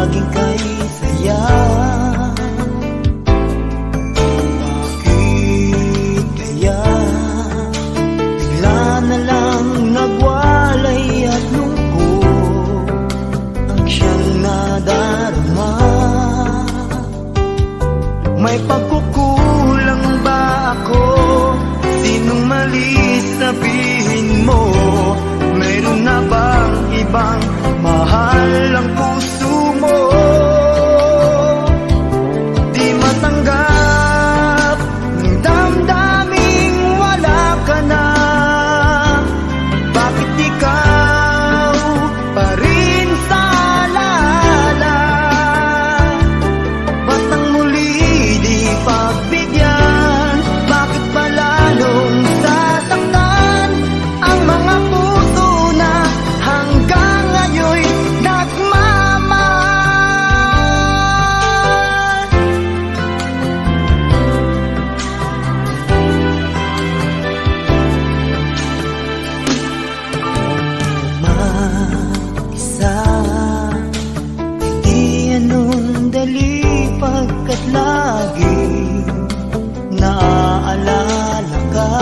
laging kay saya. Bakit kaya bigla na lang nagwalay at lungkot ang siyang nadarama? May pagkukulang ba ako? Sinong mali sabihin mo? Mayroon na bang ibang mahal ang puso mo? Di matanggap ng damdaming wala ka na. Bakit ikaw pa rin sa alala? Ba't ang muli di pagbigyan? Bakit ba lalong sasaktan ang mga puso na hanggang ngayon'y nagmamahal? Mag-isa, hindi anong dali pagkat laging naaalala ka.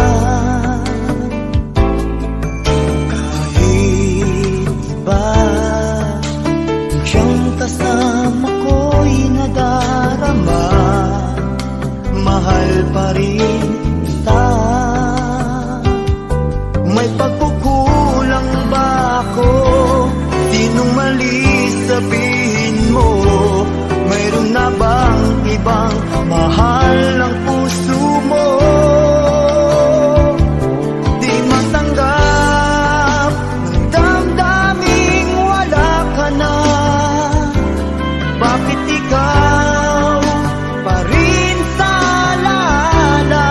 Kahit iba siyang kasama ko'y nadarama, mahal pa rin kita. May pagkukulang ba ako? Sinong mali sabihin mo? Mayroon na bang ibang mahal ang puso mo? Di matanggap ng damdaming wala ka na. Bakit ikaw pa rin sa alala?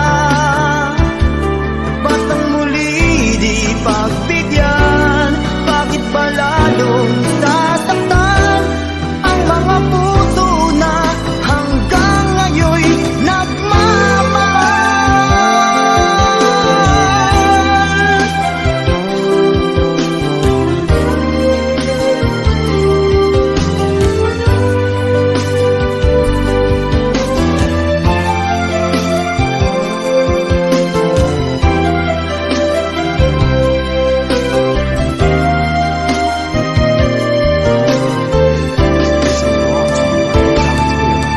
Ba't ang muli di pagbigyan? Bakit ba lalong sasaktan ang mga puso na hanggang ngayon'y nagmamahal?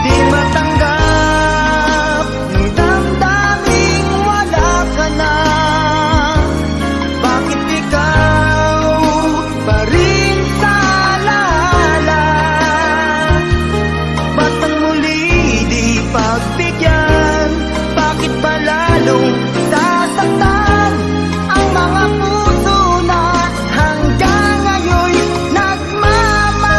Di matanggap ng damdaming wala ka na. Bakit ikaw pa rin sa alala? Ba't ang muli di pagbigyan? Bakit ba lalong sasaktan ang mga puso na hanggang ngayon'y nagmamahal?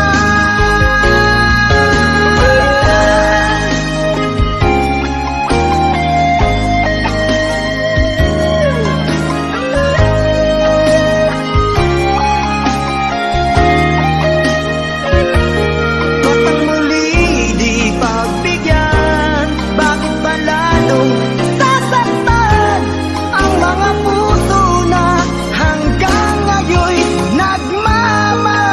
Ba't ang muli di pagbigyan? Bakit ba lalong sasaktan ang mga puso na hanggang ngayon'y nagmamahal?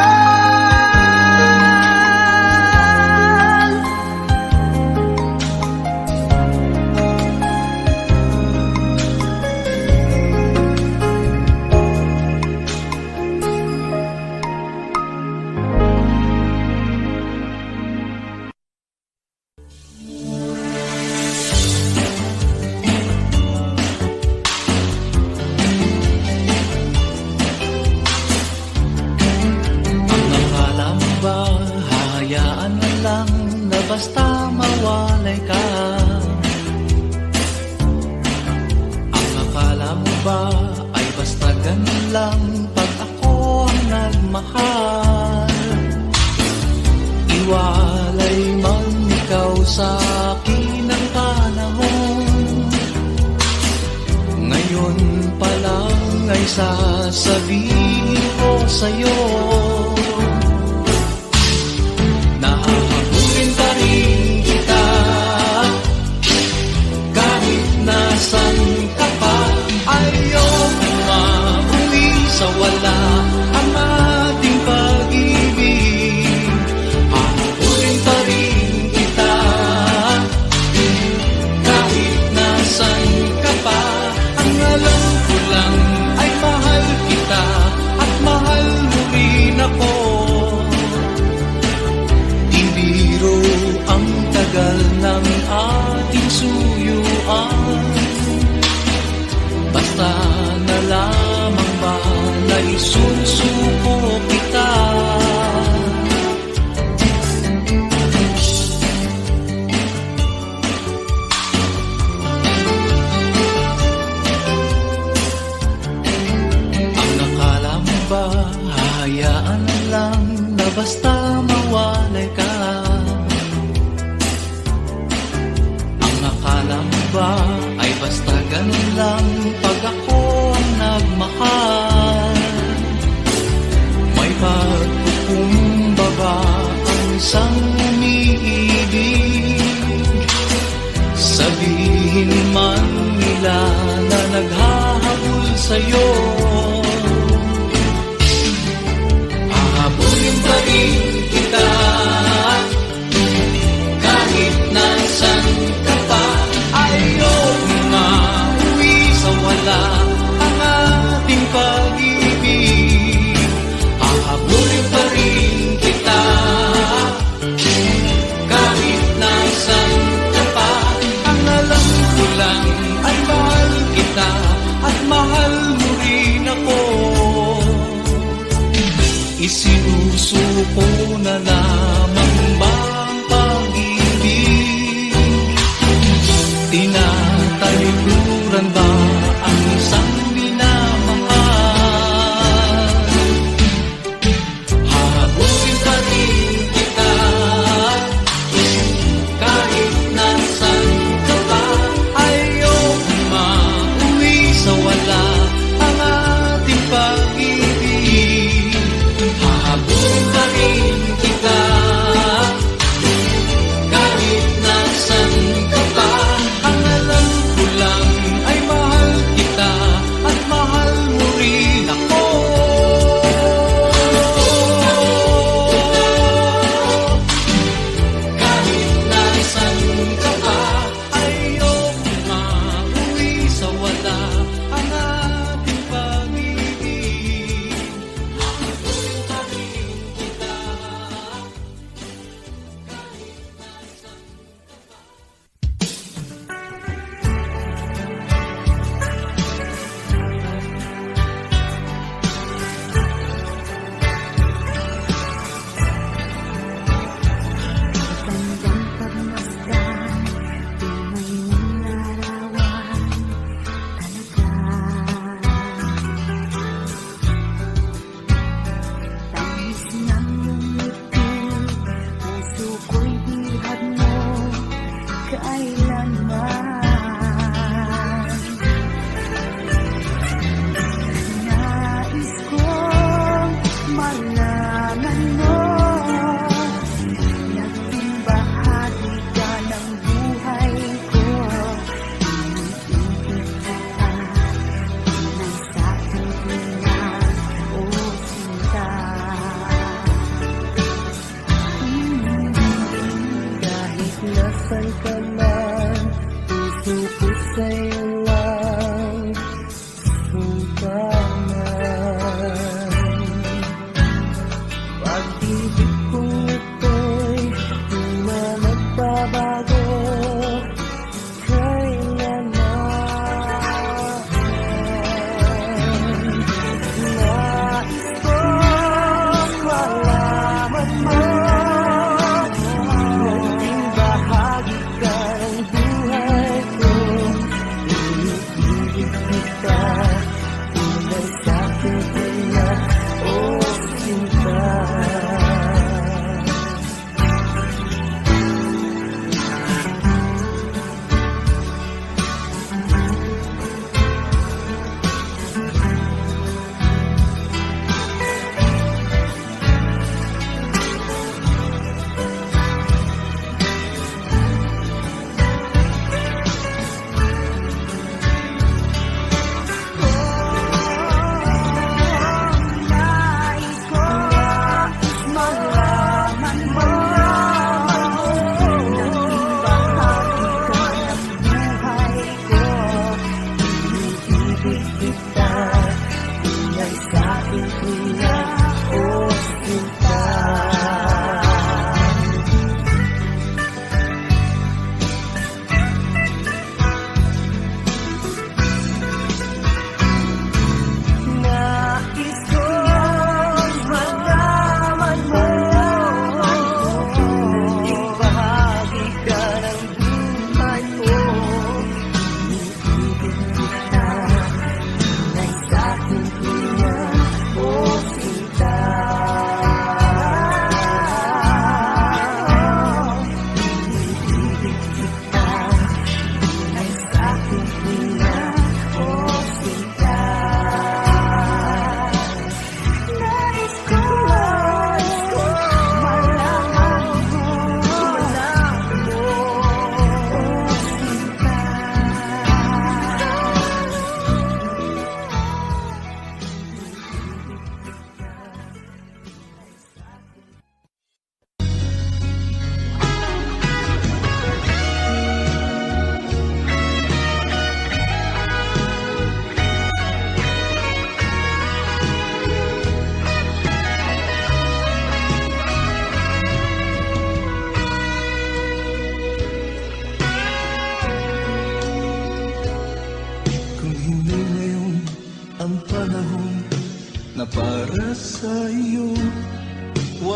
Ang akala mo ba, hahayaan mo lang na basta mawalay ka? Ang akala mo ba, ay basta ganun lang pag ako ang nagmahal? Iwalay man ikaw sa akin ang panahon, ngayon pa lang ay sasabihin ko sa'yo. Nahahabulin pa rin kita kahit nasan ka pa. Ayoko mauwi sa wala ang ating pag-ibig. Ako basta mawalay ka. Ang akala mo ba ay basta ganun lang pag ako ang nagmahal? May pagkukumbaba ang isang umiibig. Sabihin man nila na naghahabol sa'yo, hahabulin pa rin kita. Kahit nasan ka pa, ayaw na uwi sa wala ang ating pag-ibig. Hahabulin pa rin kita. Kahit nasan ka pa, ang alam ko lang ay mahal kita at mahal mo rin ako. Isinusuko na lamang ba ang pag-ibig? Tinatalikuran ba ang isang minamahal? Hahabulin pa rin kita. Kahit nasan ka pa, ayaw mauwi sa wala ang ating pag-ibig. Hahabulin pa rin kita. Kahit nasan ka pa, ang alam ko lang ay mahal kita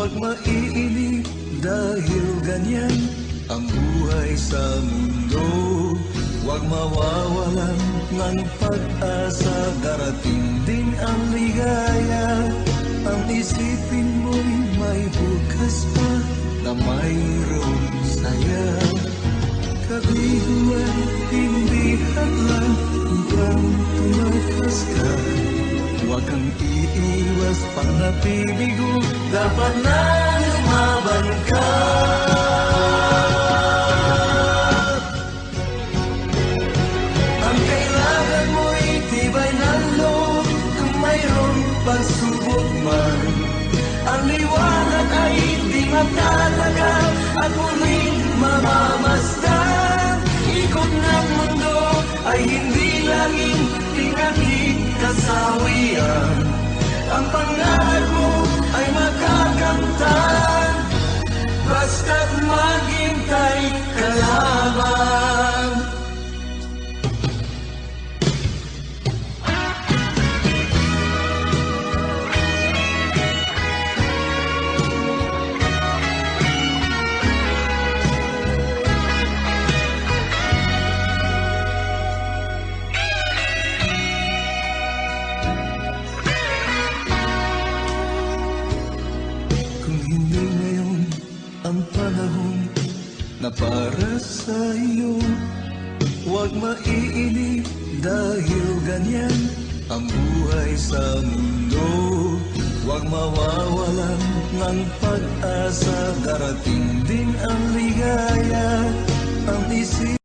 Huwag maiinip dahil ganyan ang buhay sa mundo. Huwag mawawalan ng pag-asa, darating din ang ligaya. Ang isipin mo'y may bukas pa na mayroong saya. Kabiguan, hindi hadlang upang tumakas ka. Huwag kang iiwas pang nabibigo, dapat na lumaban ka. Ang kailangan mo'y tibay ng loob kung mayroong pagsubok man. Ang liwanag ay di magtatagal at muling mamamasdan. Ikot ng mundo ay hindi laging tinatid kasawian. Ang pangarap mo ay makakamtan, basta't maghintay ka lamang. Kung hindi ngayon ang panahon na para sa iyo, huwag maiinip dahil ganyan ang buhay sa mundo. Huwag mawawalan ng pag-asa, darating din ang ligaya. Ang isip